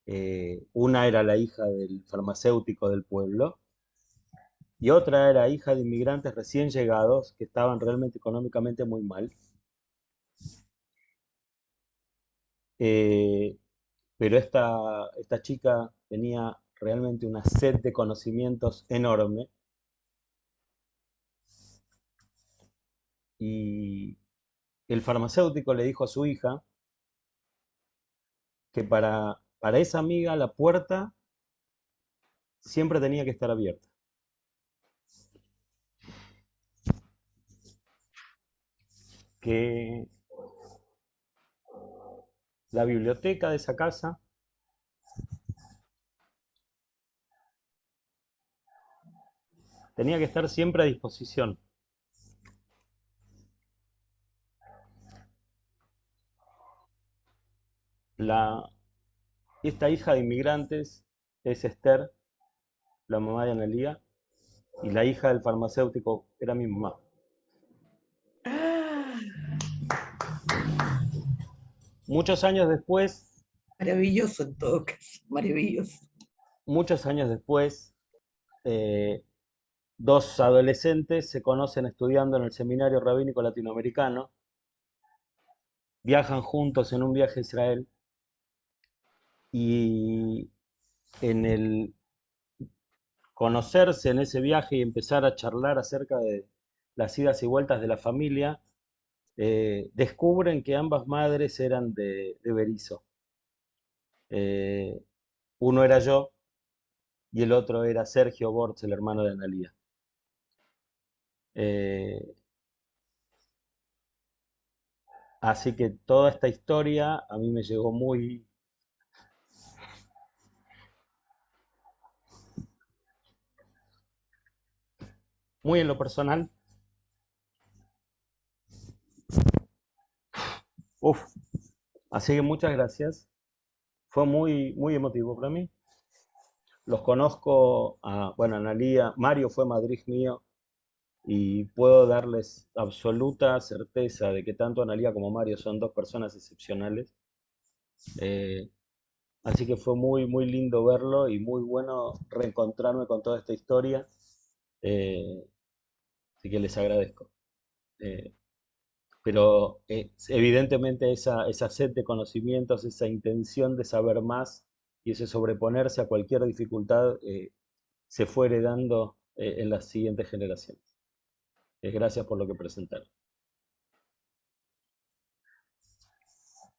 Una era la hija del farmacéutico del pueblo y otra era hija de inmigrantes recién llegados que estaban realmente económicamente muy mal. Eh, pero esta chica tenía realmente una sed de conocimientos enorme y el farmacéutico le dijo a su hija que para esa amiga la puerta siempre tenía que estar abierta. Que la biblioteca de esa casa tenía que estar siempre a disposición. Esta hija de inmigrantes es Esther, la mamá de Analía, y la hija del farmacéutico era mi mamá.
Ah,
Muchos años después,
maravilloso en todo caso, maravilloso.
muchos años después, eh, dos adolescentes se conocen estudiando en el Seminario Rabínico Latinoamericano, viajan juntos en un viaje a Israel y en el conocerse en ese viaje y empezar a charlar acerca de las idas y vueltas de la familia, descubren que ambas madres eran de Berisso. Eh, Uno era yo y el otro era Sergio Bortz, el hermano de Analía. Eh, Así que toda esta historia a mí me llegó muy en lo personal. Uf, así que muchas gracias. Fue muy emotivo para mí. Los conozco, bueno, Analía, Mario fue Madrid mío y puedo darles absoluta certeza de que tanto Analía como Mario son dos personas excepcionales. Eh, Así que fue muy lindo verlo y muy bueno reencontrarme con toda esta historia. Eh, Así que les agradezco. Eh, pero evidentemente esa sed de conocimientos, esa intención de saber más y ese sobreponerse a cualquier dificultad se fue heredando en las siguientes generaciones. Gracias por lo que presentaron.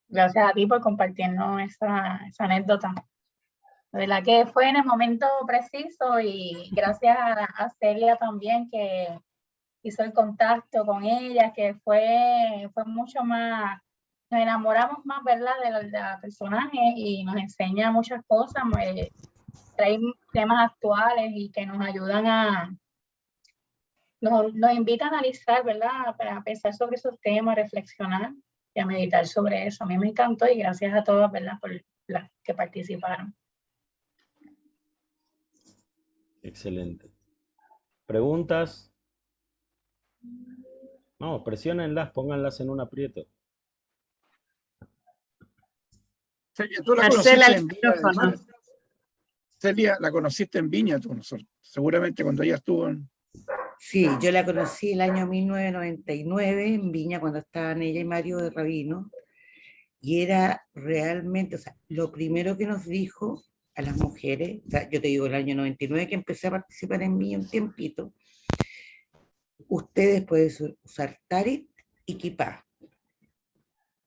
Gracias a ti por compartirnos esa anécdota. De verdad que fue en el momento preciso y gracias a Celia también que hizo el contacto con ella, que fue mucho más, nos enamoramos más, ¿verdad?, de la personaje y nos enseña muchas cosas, trae temas actuales y que nos ayudan nos invita a analizar, ¿verdad?, para pensar sobre esos temas, reflexionar y a meditar sobre eso. A mí me encantó y gracias a todos, ¿verdad?, por las que participaron.
Excelente. ¿Preguntas? No, presionenlas, pónganlas en un aprieto.
Celia, tú la
Marcela,
conociste
el
en Viña del
micrófono.
Mar. Celia, la conociste en Viña, tú, seguramente cuando ella estuvo en...
Sí, yo la conocí el año 1999 en Viña, cuando estaban ella y Mario de Rabino, y era realmente, o sea, lo primero que nos dijo a las mujeres, o sea, yo te digo el año 99 que empecé a participar en Viña un tiempito, ustedes pueden usar tarit y kipá.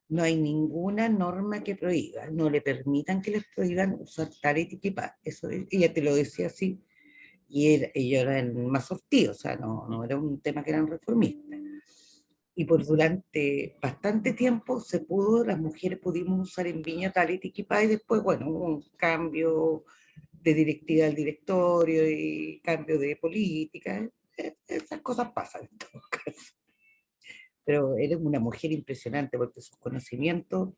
No hay ninguna norma que prohíba, no le permitan que les prohíban usar tarit y kipá. Eso, ella te lo decía así, y ellos eran más sortidos, o sea, no era un tema que eran reformistas. Y por durante bastante tiempo las mujeres pudimos usar en Viña talit y kipá, y después, bueno, hubo un cambio de directiva al directorio y cambio de política. Esas cosas pasan en todo caso. Pero eres una mujer impresionante porque sus conocimientos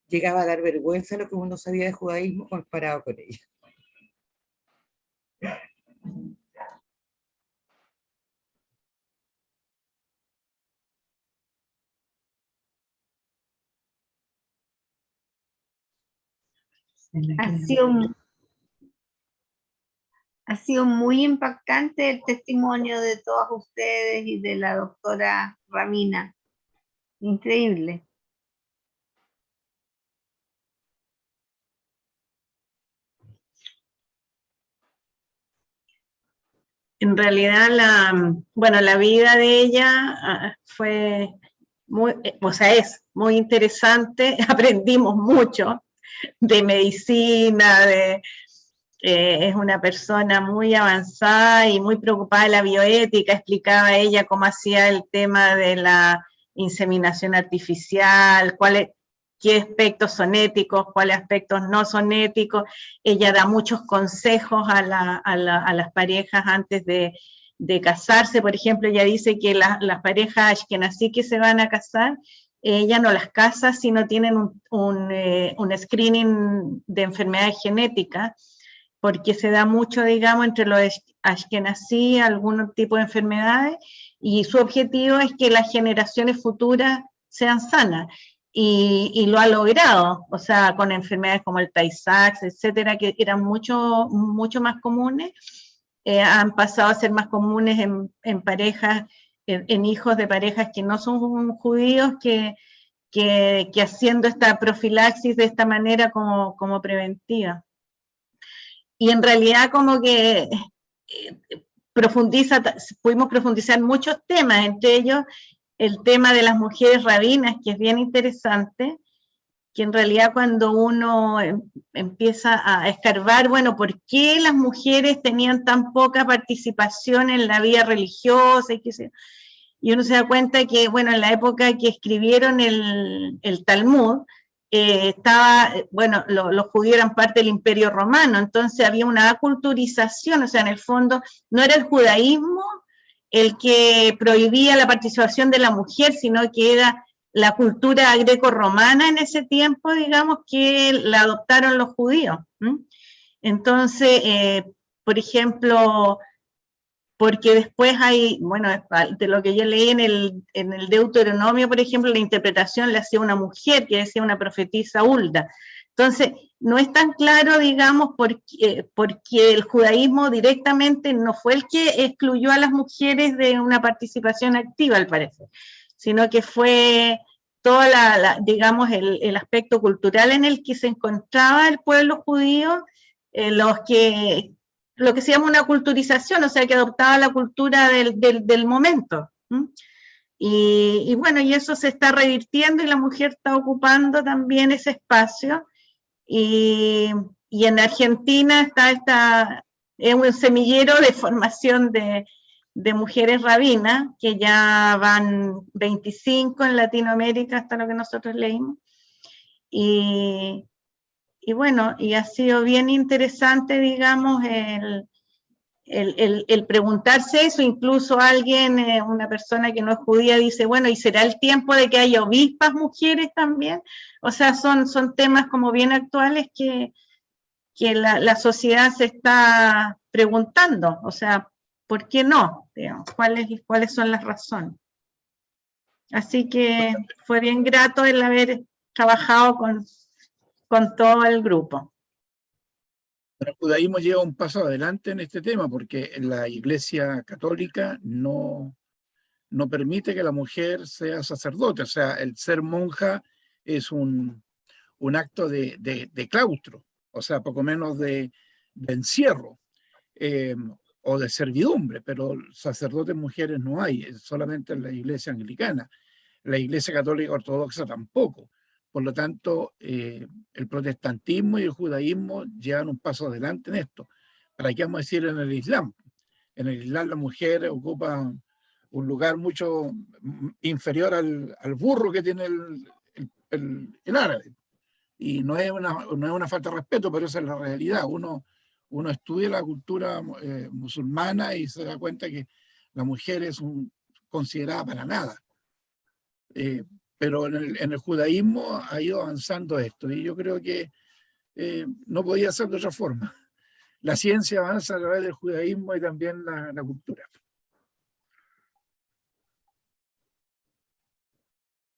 llegaba a dar vergüenza lo que uno sabía de judaísmo comparado con ella.
Ha sido muy impactante el testimonio de todas ustedes y de la doctora Ramina. Increíble.
En realidad, la vida de ella fue es muy interesante. Aprendimos mucho de medicina, es una persona muy avanzada y muy preocupada de la bioética. Explicaba ella cómo hacía el tema de la inseminación artificial, qué aspectos son éticos, cuáles aspectos no son éticos. Ella da muchos consejos a las parejas antes de casarse. Por ejemplo, ella dice que las parejas ashkenazí que se van a casar, ella no las casa si no tienen un screening de enfermedades genéticas, porque se da mucho, digamos, entre los ashkenazí, algún tipo de enfermedades, y su objetivo es que las generaciones futuras sean sanas. Y lo ha logrado, o sea, con enfermedades como el Tay-Sachs, etcétera, que eran mucho más comunes, han pasado a ser más comunes en parejas, en hijos de parejas que no son judíos, que haciendo esta profilaxis de esta manera como preventiva. Y en realidad como que pudimos profundizar muchos temas, entre ellos el tema de las mujeres rabinas, que es bien interesante, que en realidad cuando uno empieza a escarbar, bueno, ¿por qué las mujeres tenían tan poca participación en la vida religiosa? Y uno se da cuenta que, bueno, en la época que escribieron el Talmud, los judíos eran parte del Imperio Romano, entonces había una aculturización, o sea, en el fondo no era el judaísmo el que prohibía la participación de la mujer, sino que era la cultura greco-romana en ese tiempo, digamos, que la adoptaron los judíos. Entonces, por ejemplo, porque después hay, bueno, de lo que yo leí en el Deuteronomio, por ejemplo, la interpretación la hacía una mujer, que decía una profetisa Hulda. Entonces, no es tan claro, digamos, porque el judaísmo directamente no fue el que excluyó a las mujeres de una participación activa, al parecer, sino que fue todo, digamos, el aspecto cultural en el que se encontraba el pueblo judío, lo que se llama una culturización, o sea, que adoptaba la cultura del momento. Y bueno, y eso se está revirtiendo y la mujer está ocupando también ese espacio. Y en Argentina es un semillero de formación de mujeres rabinas, que ya van 25 en Latinoamérica, hasta lo que nosotros leímos. Y bueno, y ha sido bien interesante, digamos, el preguntarse eso. Incluso alguien, una persona que no es judía, dice, bueno, ¿y será el tiempo de que haya obispas mujeres también? O sea, son temas como bien actuales que la sociedad se está preguntando, o sea, ¿por qué no? Digamos, ¿cuáles son las razones? Así que fue bien grato el haber trabajado con todo el grupo.
El judaísmo lleva un paso adelante en este tema porque la Iglesia Católica no permite que la mujer sea sacerdote. O sea, el ser monja es un acto de claustro, o sea, poco menos de encierro o de servidumbre, pero sacerdotes mujeres no hay, solamente en la Iglesia anglicana. La Iglesia Católica Ortodoxa tampoco. Por lo tanto, el protestantismo y el judaísmo llevan un paso adelante en esto. ¿Para qué vamos a decir en el Islam? En el Islam la mujer ocupa un lugar mucho inferior al burro que tiene el árabe. Y no es una falta de respeto, pero esa es la realidad. Uno estudia la cultura musulmana y se da cuenta que la mujer es considerada para nada. Pero en el judaísmo ha ido avanzando esto, y yo creo que no podía ser de otra forma. La ciencia avanza a través del judaísmo y también la cultura.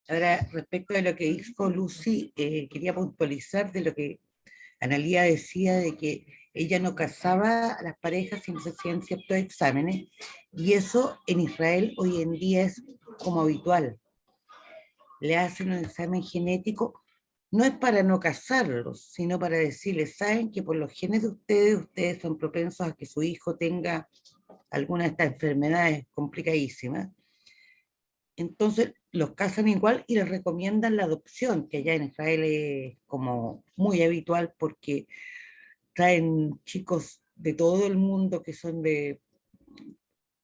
Ahora, respecto de lo que dijo Lucy, quería puntualizar de lo que Analía decía de que ella no casaba a las parejas si no se hacían ciertos exámenes, y eso en Israel hoy en día es como habitual. Le hacen un examen genético, no es para no casarlos, sino para decirles, saben que por los genes de ustedes son propensos a que su hijo tenga alguna de estas enfermedades complicadísimas. Entonces los casan igual y les recomiendan la adopción, que allá en Israel es como muy habitual porque traen chicos de todo el mundo que son de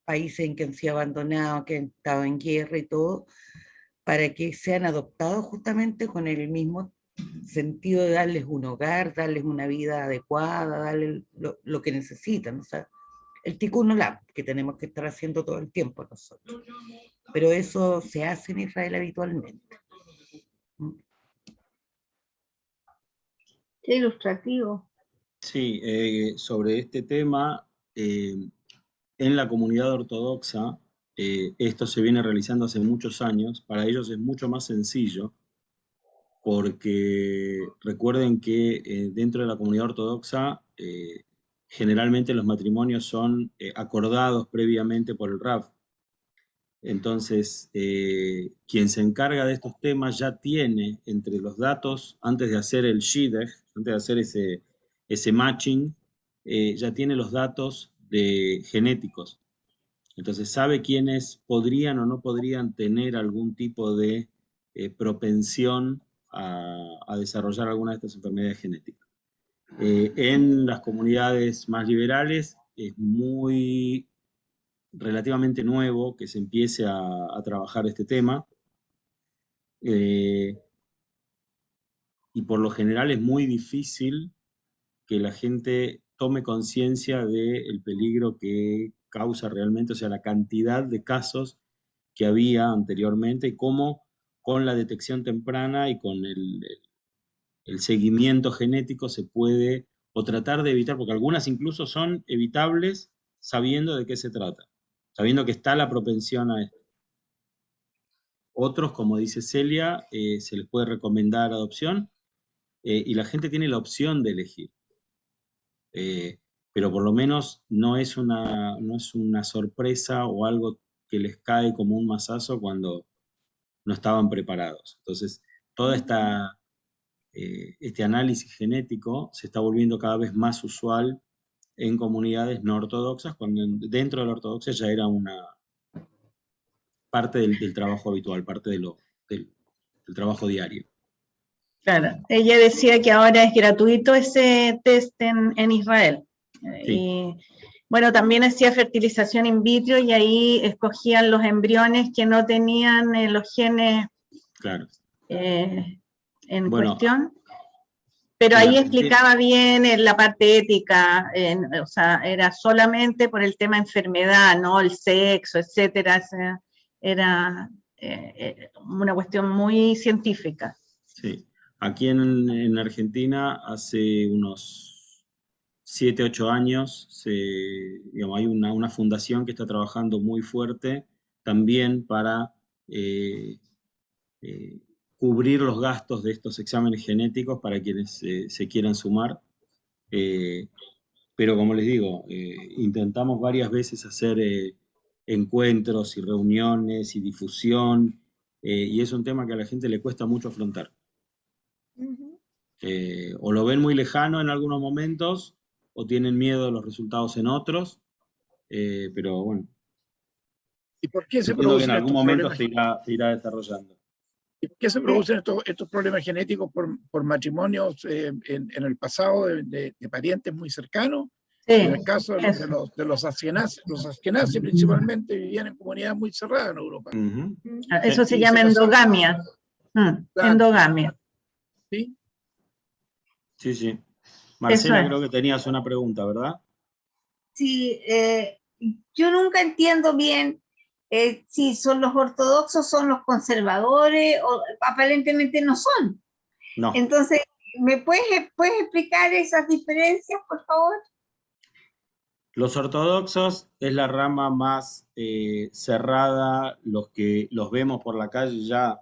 países en que han sido abandonados, que han estado en guerra y todo, para que sean adoptados justamente con el mismo sentido de darles un hogar, darles una vida adecuada, darles lo que necesitan. O sea, el tikkun olam que tenemos que estar haciendo todo el tiempo nosotros. Pero eso se hace en Israel habitualmente.
Qué ilustrativo.
Sí, sobre este tema, en la comunidad ortodoxa, esto se viene realizando hace muchos años. Para ellos es mucho más sencillo, porque recuerden que dentro de la comunidad ortodoxa, generalmente los matrimonios son acordados previamente por el Rav. Entonces, quien se encarga de estos temas ya tiene entre los datos, antes de hacer el shidduch, antes de hacer ese matching, ya tiene los datos genéticos. Entonces sabe quiénes podrían o no podrían tener algún tipo de propensión a desarrollar alguna de estas enfermedades genéticas. En las comunidades más liberales es muy relativamente nuevo que se empiece a trabajar este tema, y por lo general es muy difícil que la gente tome conciencia del peligro que causa realmente, o sea, la cantidad de casos que había anteriormente y cómo con la detección temprana y con el seguimiento genético se puede, o tratar de evitar, porque algunas incluso son evitables sabiendo de qué se trata, sabiendo que está la propensión a esto. Otros, como dice Celia, se les puede recomendar adopción, y la gente tiene la opción de elegir. Pero por lo menos no es una sorpresa o algo que les cae como un mazazo cuando no estaban preparados. Entonces, todo este análisis genético se está volviendo cada vez más usual en comunidades no ortodoxas, cuando dentro de la ortodoxia ya era una parte del trabajo habitual, parte del trabajo diario.
Claro, ella decía que ahora es gratuito ese test en Israel.
Sí.
Y bueno, también hacía fertilización in vitro y ahí escogían los embriones que no tenían los genes
Claro.
en
Bueno,
cuestión. Pero ahí explicaba bien en la parte ética, o sea, era solamente por el tema enfermedad, no el sexo, etcétera. O sea, era una cuestión muy científica.
Sí. Aquí en Argentina, hace unos 7, 8 años, digamos, hay una fundación que está trabajando muy fuerte también para cubrir los gastos de estos exámenes genéticos para quienes se quieran sumar. Pero como les digo, intentamos varias veces hacer encuentros y reuniones y difusión, y es un tema que a la gente le cuesta mucho afrontar. O lo ven muy lejano en algunos momentos, o tienen miedo de los resultados en otros, pero bueno.
¿Y por qué se
Entiendo que en
producen
algún
estos
momento
problemas?
se irá desarrollando.
¿Y por qué se producen estos problemas genéticos por matrimonios en el pasado de parientes muy cercanos?
Sí,
en el caso de los askenazis principalmente vivían en comunidades muy cerradas en Europa.
Eso se llama endogamia. Endogamia.
¿Sí?
Sí, sí. Marcela,
Eso es.
creo que tenías una pregunta, ¿verdad?
Sí, yo nunca entiendo bien si son los ortodoxos, son los conservadores, o aparentemente no son.
No.
Entonces, ¿me puedes explicar esas diferencias, por favor?
Los ortodoxos es la rama más cerrada, los que los vemos por la calle ya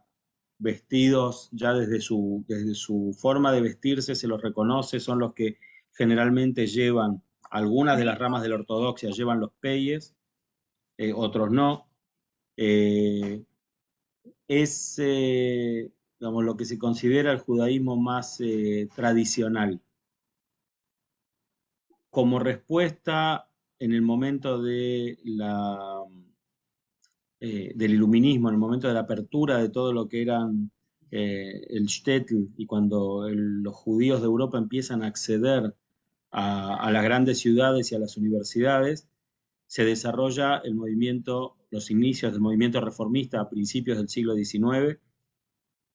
vestidos ya desde su forma de vestirse, se los reconoce, son los que generalmente llevan, algunas de las ramas de la ortodoxia llevan los peyes, otros no. Es digamos, lo que se considera el judaísmo más tradicional. Como respuesta en el momento de del iluminismo, en el momento de la apertura de todo lo que eran el shtetl, y cuando los judíos de Europa empiezan a acceder a las grandes ciudades y a las universidades, se desarrolla el movimiento, los inicios del movimiento reformista a principios del siglo XIX,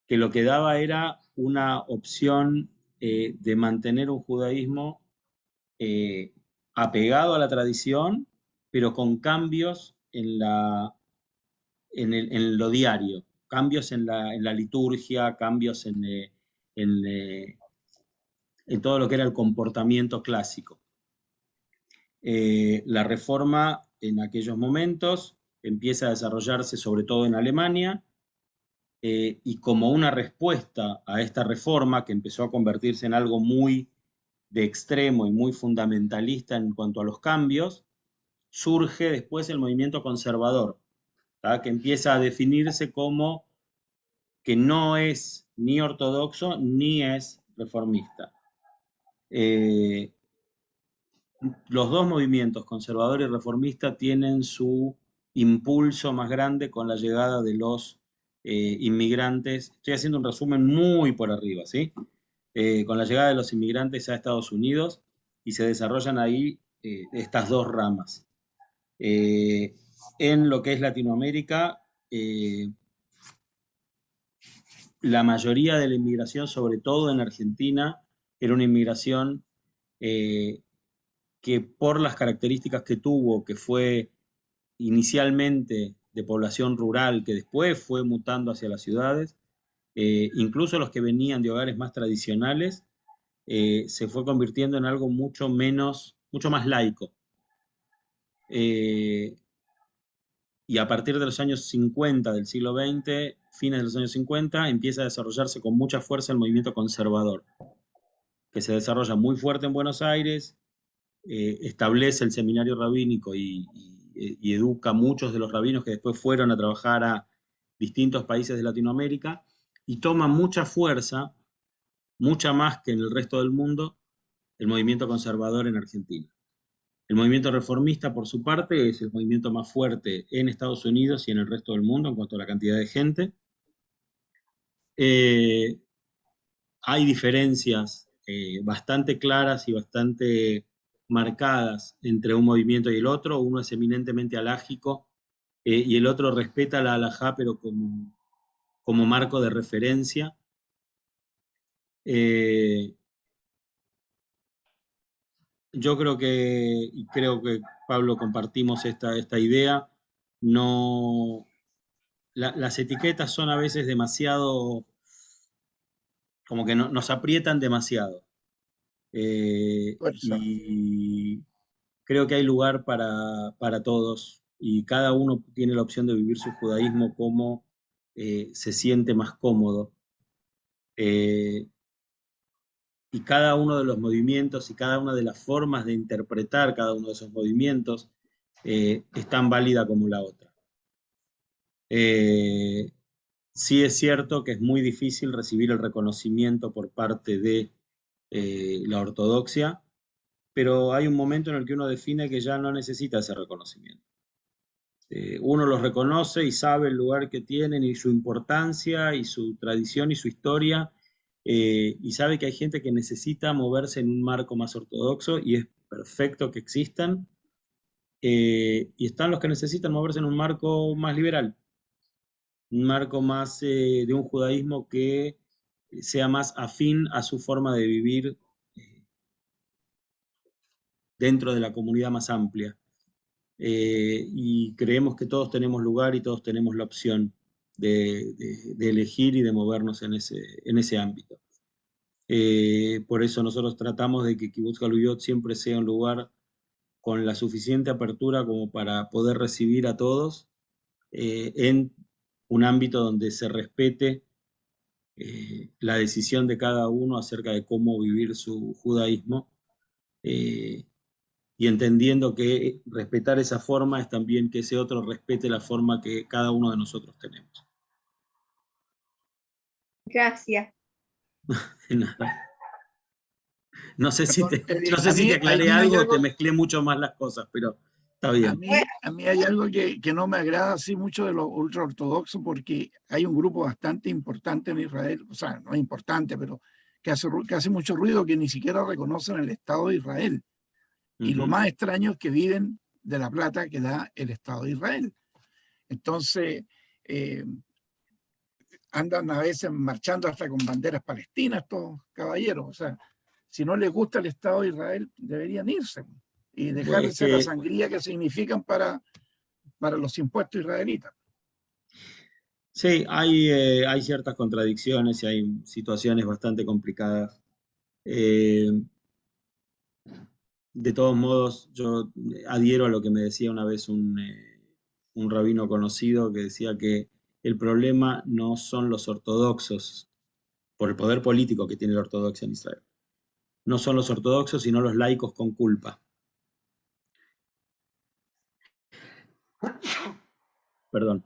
que lo que daba era una opción de mantener un judaísmo apegado a la tradición, pero con cambios en lo diario, cambios en la liturgia, cambios en todo lo que era el comportamiento clásico. La reforma en aquellos momentos empieza a desarrollarse sobre todo en Alemania, y como una respuesta a esta reforma, que empezó a convertirse en algo muy de extremo y muy fundamentalista en cuanto a los cambios, surge después el movimiento conservador, ¿tá? Que empieza a definirse como que no es ni ortodoxo ni es reformista. Los dos movimientos, conservador y reformista, tienen su impulso más grande con la llegada de los inmigrantes. Estoy haciendo un resumen muy por arriba, ¿sí? Con la llegada de los inmigrantes a Estados Unidos, y se desarrollan ahí estas dos ramas. En lo que es Latinoamérica, la mayoría de la inmigración, sobre todo en Argentina, era una inmigración que por las características que tuvo, que fue inicialmente de población rural, que después fue mutando hacia las ciudades, incluso los que venían de hogares más tradicionales, se fue convirtiendo en algo mucho más laico. Y a partir de los años 50 del siglo XX, fines de los años 50, empieza a desarrollarse con mucha fuerza el movimiento conservador, que se desarrolla muy fuerte en Buenos Aires, establece el seminario rabínico y educa a muchos de los rabinos que después fueron a trabajar a distintos países de Latinoamérica, y toma mucha fuerza, mucha más que en el resto del mundo, el movimiento conservador en Argentina. El movimiento reformista, por su parte, es el movimiento más fuerte en Estados Unidos y en el resto del mundo en cuanto a la cantidad de gente. Hay diferencias bastante claras y bastante marcadas entre un movimiento y el otro. Uno es eminentemente alágico, y el otro respeta la halajá, pero como marco de referencia. Yo creo que Pablo compartimos esta idea. No, las etiquetas son a veces demasiado, como que nos aprietan demasiado. Y creo que hay lugar para todos, y cada uno tiene la opción de vivir su judaísmo como se siente más cómodo. Y cada uno de los movimientos y cada una de las formas de interpretar cada uno de esos movimientos es tan válida como la otra. Sí es cierto que es muy difícil recibir el reconocimiento por parte de la ortodoxia, pero hay un momento en el que uno define que ya no necesita ese reconocimiento. Uno los reconoce y sabe el lugar que tienen y su importancia y su tradición y su historia, y sabe que hay gente que necesita moverse en un marco más ortodoxo, y es perfecto que existan, y están los que necesitan moverse en un marco más liberal, un marco más de un judaísmo que sea más afín a su forma de vivir dentro de la comunidad más amplia. Y creemos que todos tenemos lugar y todos tenemos la opción de elegir y de movernos en ese ámbito. Por eso nosotros tratamos de que Kibbutz Galuyot siempre sea un lugar con la suficiente apertura como para poder recibir a todos, en un ámbito donde se respete la decisión de cada uno acerca de cómo vivir su judaísmo, y entendiendo que respetar esa forma es también que ese otro respete la forma que cada uno de nosotros tenemos.
Gracias.
De nada. No sé si
Perdón,
no sé
a
si
mí,
te
a
aclaré
mí hay
algo o
algo,
te mezclé mucho más las cosas, pero está
a
bien.
mí, a mí hay algo que no me agrada así mucho de los ultraortodoxos, porque hay un grupo bastante importante en Israel, o sea, no es importante, pero que hace mucho ruido, que ni siquiera reconocen el Estado de Israel. Y lo
Ujú.
más extraño es que viven de la plata que da el Estado de Israel. Entonces, andan a veces marchando hasta con banderas palestinas, estos caballeros. O sea, si no les gusta el Estado de Israel, deberían irse y dejar de
Pues
ser la
que
sangría que significan para los impuestos israelitas.
sí, hay ciertas contradicciones y hay situaciones bastante complicadas. Eh, de todos modos, yo adhiero a lo que me decía una vez un rabino conocido, que decía que el problema no son los ortodoxos, por el poder político que tiene la ortodoxia en Israel. No son los ortodoxos, sino los laicos con culpa. Perdón.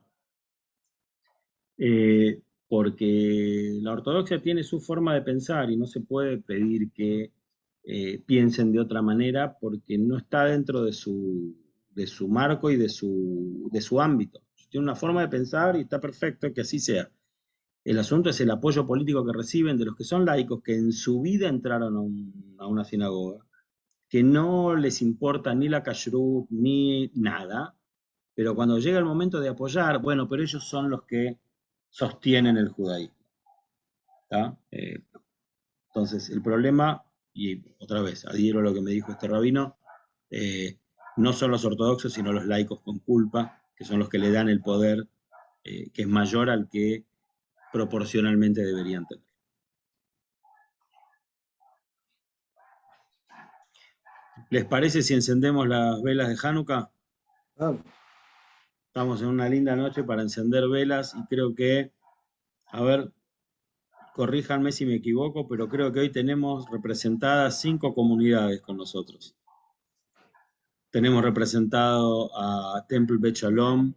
Porque la ortodoxia tiene su forma de pensar y no se puede pedir que piensen de otra manera porque no está dentro de su marco y de su ámbito. Tiene una forma de pensar y está perfecto que así sea. El asunto es el apoyo político que reciben de los que son laicos, que en su vida entraron a una sinagoga, que no les importa ni la kashrut ni nada, pero cuando llega el momento de apoyar, bueno, pero ellos son los que sostienen el judaísmo. ¿Tá? Entonces, el problema, y otra vez, adhiero a lo que me dijo este rabino, no son los ortodoxos, sino los laicos con culpa, que son los que le dan el poder, que es mayor al que proporcionalmente deberían tener. ¿Les parece si encendemos las velas de Hanukkah? Estamos en una linda noche para encender velas y creo que, a ver, corríjanme si me equivoco, pero creo que hoy tenemos representadas 5 comunidades con nosotros. Tenemos representado a Temple Bet Shalom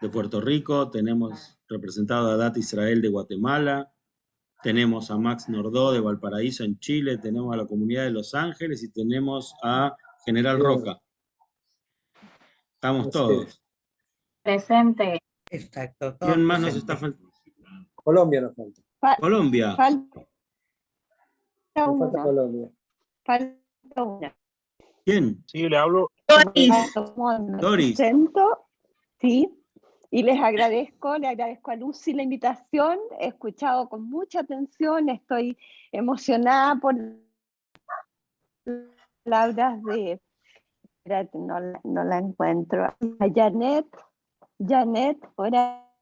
de Puerto Rico, tenemos representado a Dat Israel de Guatemala, tenemos a Max Nordó de Valparaíso en Chile, tenemos a la comunidad de Los Ángeles y tenemos a General Roca. Estamos todos.
Presente.
Exacto.
¿Quién más nos está faltando?
Colombia nos falta.
Colombia.
Falta
Nos falta
una.
Colombia.
Falta una.
¿Quién?
Sí, le hablo.
Doris.
Presento, sí, y le agradezco a Lucy la invitación. He escuchado con mucha atención, estoy emocionada por palabras de, espérate, no la encuentro, a Janet, ahora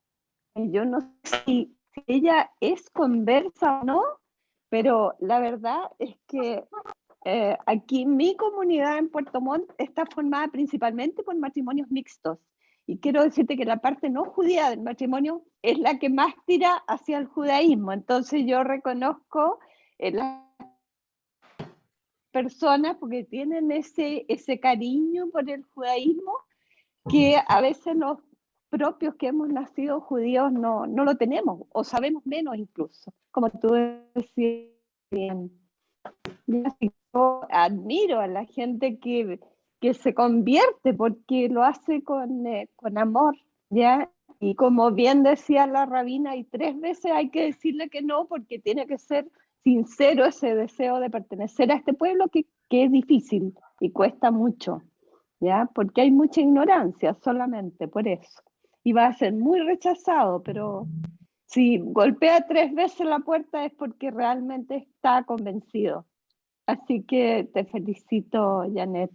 yo no sé si ella es conversa o no, pero la verdad es que aquí mi comunidad en Puerto Montt está formada principalmente por matrimonios mixtos. Y quiero decirte que la parte no judía del matrimonio es la que más tira hacia el judaísmo. Entonces yo reconozco las personas porque tienen ese cariño por el judaísmo que a veces los propios que hemos nacido judíos no lo tenemos o sabemos menos incluso, como tú decías bien. Yo admiro a la gente que se convierte porque lo hace con amor, ¿ya? Y como bien decía la rabina, y 3 veces hay que decirle que no porque tiene que ser sincero ese deseo de pertenecer a este pueblo que es difícil y cuesta mucho, ¿ya? Porque hay mucha ignorancia solamente por eso. Y va a ser muy rechazado, pero si golpea 3 veces la puerta es porque realmente está convencido. Así que te felicito, Janet.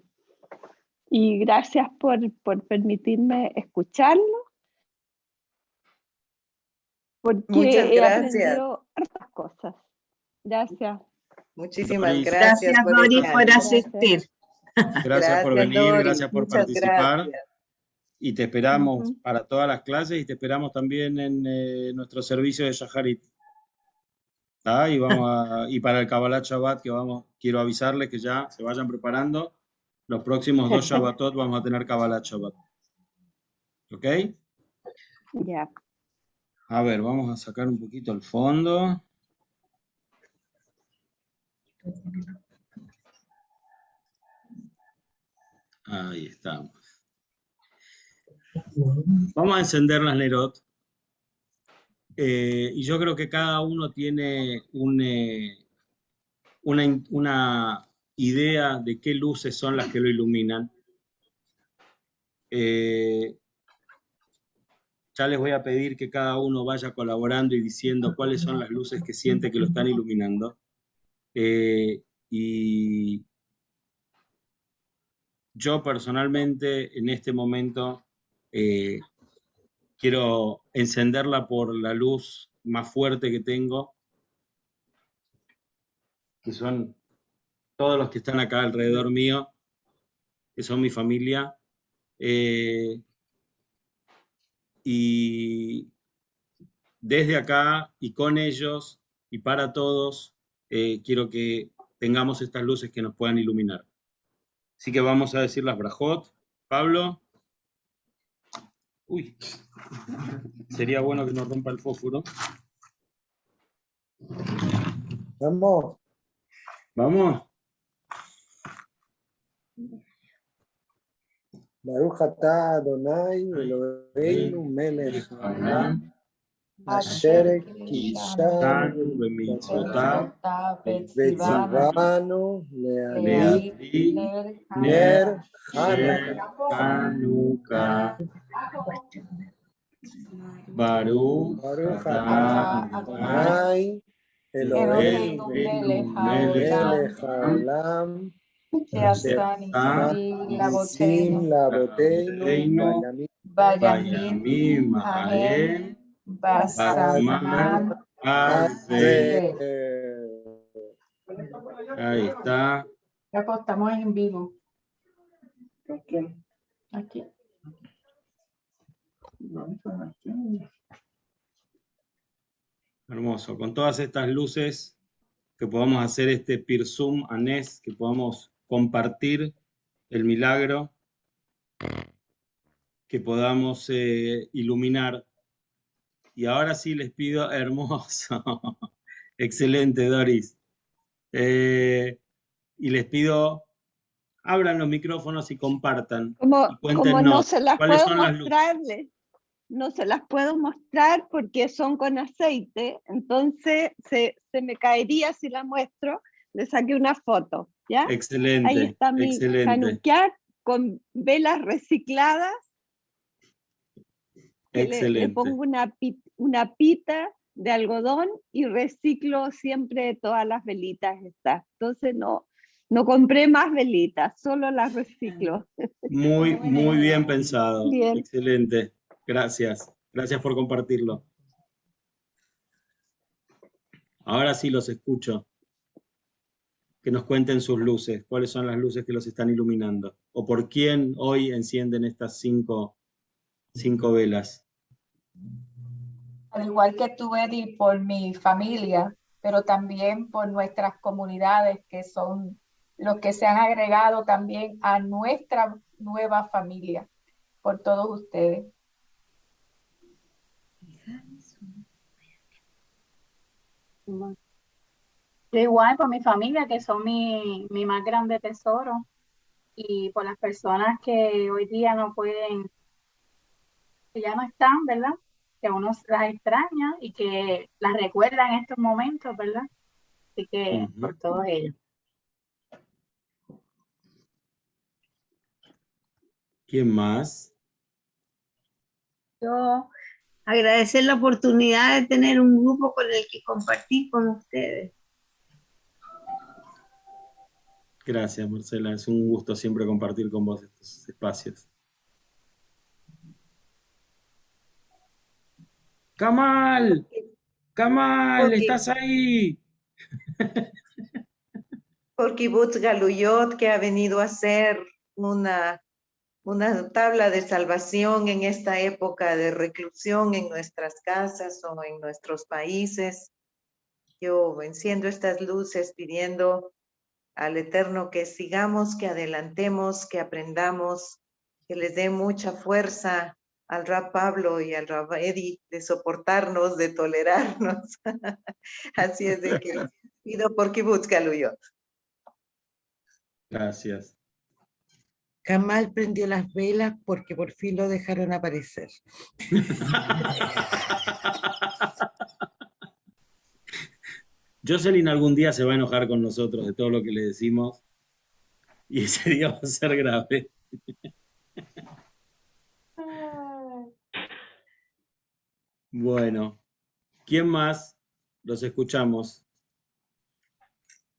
Y gracias por permitirme escucharlo. Porque
Muchas
he
gracias.
aprendido hartas cosas. Gracias.
Muchísimas
Doris.
gracias,
Gracias, Doris, por
estar.
asistir.
Gracias por venir,
Doris.
gracias por
Muchas
participar.
gracias.
Y te esperamos
Ujú.
para todas las clases y te esperamos también en nuestro servicio de Shaharit. ¿Está? Y para el Kabbalat Shabbat, quiero avisarles que ya se vayan preparando. Los próximos 2 Shabbatot vamos a tener Kabbalat Shabbat. ¿Ok?
Ya.
A ver, vamos a sacar un poquito el fondo. Ahí estamos. Vamos a encender las Nerot. Y yo creo que cada uno tiene una idea de qué luces son las que lo iluminan. Ya les voy a pedir que cada uno vaya colaborando y diciendo cuáles son las luces que siente que lo están iluminando. Y yo personalmente en este momento quiero encenderla por la luz más fuerte que tengo, que son todos los que están acá alrededor mío, que son mi familia. Y desde acá y con ellos y para todos, quiero que tengamos estas luces que nos puedan iluminar. Así que vamos a decir las brajot. Pablo. Uy, sería bueno que no rompa el fósforo.
Vamos.
Vamos.
Baruch atah Adonai Eloheinu melech haolam asher kidshanu b'mitzvotav v'tzivanu le'adlik ner Chanukah.
Baruch
atah Adonai Eloheinu melech haolam Nisim Laboteinu
Bayamim Haem Basman Azeh. Ahí está.
Ya estamos en vivo. Aquí.
Hermoso. Con todas estas luces que podamos hacer este Pirsum Anés, que podamos compartir el milagro, que podamos iluminar. Y ahora sí les pido, hermoso, excelente Doris, y les pido, abran los micrófonos y compartan.
Como
y cuéntenos
no se las
cuáles
puedo
son las luces.
mostrarles, no se las puedo mostrar porque son con aceite, entonces se me caería si la muestro. Le saqué una foto, ¿ya?
Excelente,
ahí está mi
excelente.
Hanukkah con velas recicladas. Le pongo una pita de algodón y reciclo siempre todas las velitas estas. Entonces no compré más velitas, solo las reciclo.
Muy bien pensado.
Bien.
Excelente. Gracias. Gracias por compartirlo. Ahora sí los escucho. Que nos cuenten sus luces. ¿Cuáles son las luces que los están iluminando? ¿O por quién hoy encienden estas cinco velas?
Al igual que tú, Eddie, por mi familia, pero también por nuestras comunidades, que son los que se han agregado también a nuestra nueva familia, por todos ustedes.
Yo igual por mi familia, que son mi más grande tesoro, y por las personas que hoy día no pueden, que ya no están, ¿verdad? Que uno las extraña y que las recuerda en estos momentos, ¿verdad? Así que por todos ellos.
¿Quién más?
Yo agradecer la oportunidad de tener un grupo con el que compartir con ustedes.
Gracias, Marcela. Es un gusto siempre compartir con vos estos espacios. ¡Kamal! ¡Kamal! ¡Estás ahí!
Por Kibbutz Galuyot, que ha venido a hacer una tabla de salvación en esta época de reclusión en nuestras casas o en nuestros países. Yo enciendo estas luces pidiendo al Eterno que sigamos, que adelantemos, que aprendamos, que les dé mucha fuerza al Rab Pablo y al Rab Eddie de soportarnos, de tolerarnos. Así es de que pido por Kibbutz Galuyot.
Gracias.
Kamal prendió las velas porque por fin lo dejaron aparecer.
Jocelyn algún día se va a enojar con nosotros de todo lo que le decimos y ese día va a ser grave. Bueno, ¿quién más? Los escuchamos.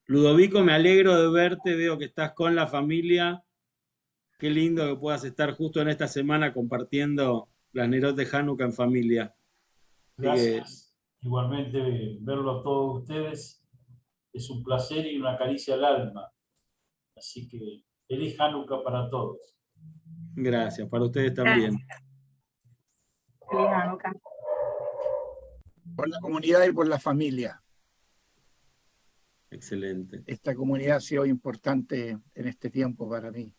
Ludovico, me alegro de verte, veo que estás con la familia. Qué lindo que puedas estar justo en esta semana compartiendo las Nerot de Hanukkah en familia.
Gracias. Igualmente, verlo a todos ustedes es un placer y una caricia al alma. Así que feliz Hanukkah para todos.
Gracias, para ustedes también.
Feliz Hanukkah.
Por la comunidad y por la familia.
Excelente.
Esta comunidad ha sido importante en este tiempo para mí.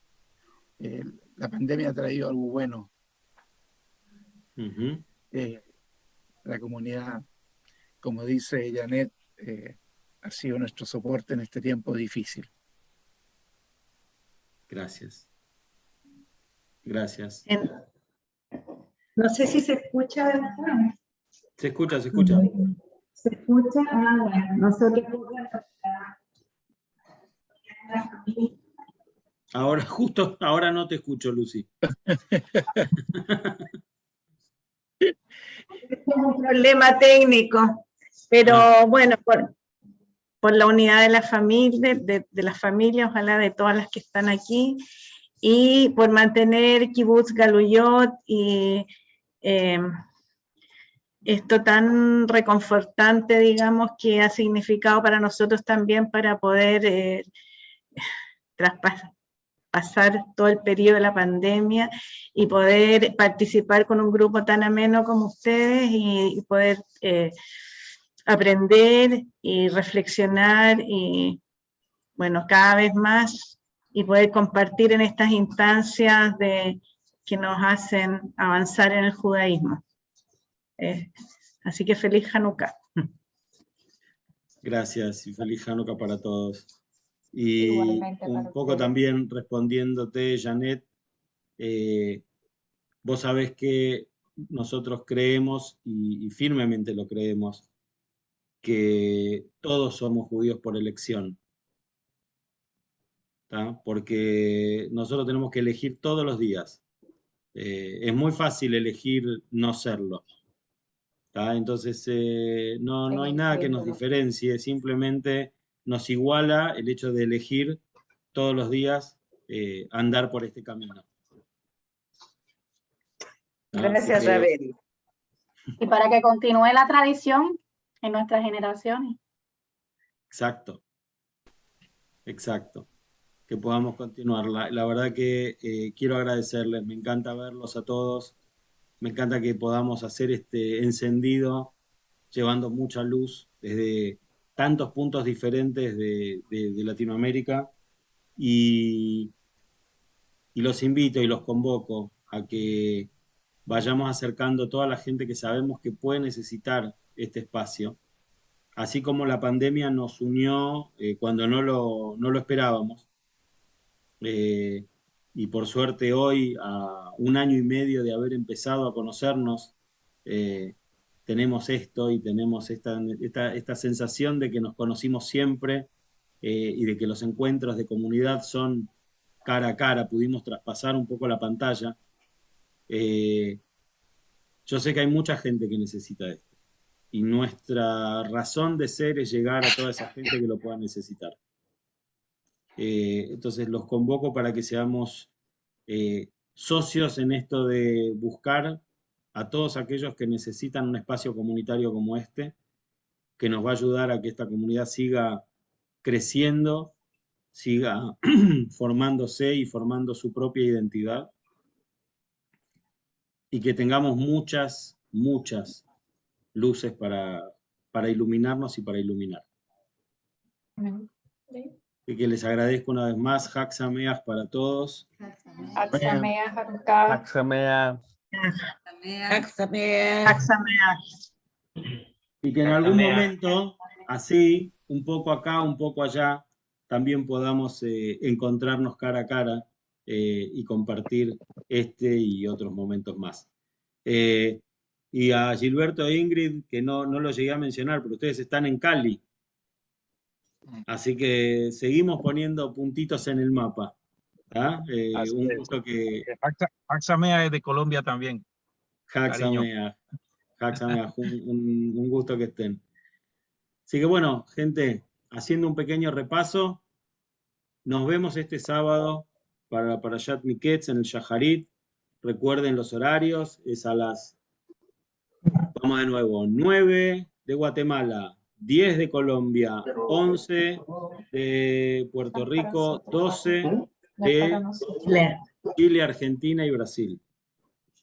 La pandemia ha traído algo bueno. La comunidad, como dice Janet, ha sido nuestro soporte en este tiempo difícil.
Gracias. Gracias.
No sé si se escucha.
Se escucha, se escucha.
Se escucha. Bueno, nosotros.
Ahora, justo ahora no te escucho, Lucy.
Es un problema técnico, pero bueno, por la unidad de la familia, de las familias, ojalá de todas las que están aquí, y por mantener Kibbutz Galuyot y esto tan reconfortante, digamos, que ha significado para nosotros también para poder pasar todo el periodo de la pandemia y poder participar con un grupo tan ameno como ustedes y poder aprender y reflexionar y, bueno, cada vez más y poder compartir en estas instancias que nos hacen avanzar en el judaísmo. Así que feliz Hanukkah.
Gracias y feliz Hanukkah para todos. Y
Igualmente
un
para
poco
ustedes.
también respondiéndote, Janet, vos sabés que nosotros creemos, y firmemente lo creemos, que todos somos judíos por elección. ¿Tá? Porque nosotros tenemos que elegir todos los días. Es muy fácil elegir no serlo. ¿Tá? Entonces, no hay nada que nos diferencie, simplemente nos iguala el hecho de elegir todos los días andar por este camino.
Gracias, Rabel.
Y para que continúe la tradición en nuestras generaciones.
Exacto. Exacto. Que podamos continuar. La verdad que quiero agradecerles, me encanta verlos a todos, me encanta que podamos hacer este encendido, llevando mucha luz desde tantos puntos diferentes de Latinoamérica, y los invito y los convoco a que vayamos acercando a toda la gente que sabemos que puede necesitar este espacio, así como la pandemia nos unió cuando no lo esperábamos. Y por suerte hoy, a 1 año y medio de haber empezado a conocernos, tenemos esto y tenemos esta sensación de que nos conocimos siempre y de que los encuentros de comunidad son cara a cara, pudimos traspasar un poco la pantalla. Yo sé que hay mucha gente que necesita esto y nuestra razón de ser es llegar a toda esa gente que lo pueda necesitar. Entonces los convoco para que seamos socios en esto de buscar a todos aquellos que necesitan un espacio comunitario como este, que nos va a ayudar a que esta comunidad siga creciendo, siga formándose y formando su propia identidad, y que tengamos muchas luces para para iluminarnos y para iluminar. Así que les agradezco una vez más. Hag Sameach para todos.
Hag Sameach, Hanukkah.
Hag Sameach.
Y que en algún momento, así, un poco acá, un poco allá, también podamos encontrarnos cara a cara y compartir este y otros momentos más. Y a Gilberto e Ingrid, que no lo llegué a mencionar, pero ustedes están en Cali. Así que seguimos poniendo puntitos en el mapa. ¿Ah? Un gusto que...
Hag Sameach es de Colombia también.
Hag Sameach. Hag Sameach, un gusto que estén. Así que bueno, gente, haciendo un pequeño repaso, nos vemos este sábado para Parashat Miketz en el Shaharit. Recuerden los horarios, es a las, vamos de nuevo, 9 de Guatemala, 10 de Colombia, 11 de Puerto Rico, 12 de Chile, Argentina y Brasil.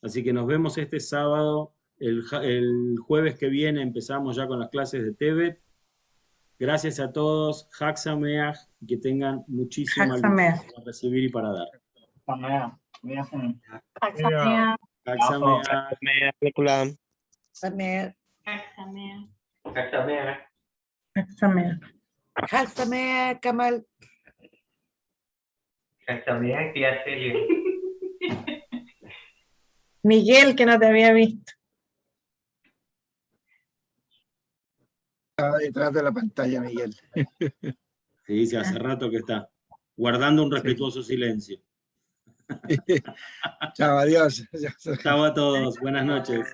Así que nos vemos este sábado. El jueves que viene empezamos ya con las clases de Tebet. Gracias a todos. Hag Sameach, y que tengan muchísima luz para recibir y para dar.
Hag Sameach.
Hag Sameach.
Hag Sameach.
Hag Sameach, Kamal.
Hag Sameach, tía Celia.
Miguel, que no te había visto.
Estaba detrás de la pantalla, Miguel.
Sí, sí, hace rato que está. Guardando un respetuoso silencio.
Chao, adiós.
Chao a todos. Buenas noches.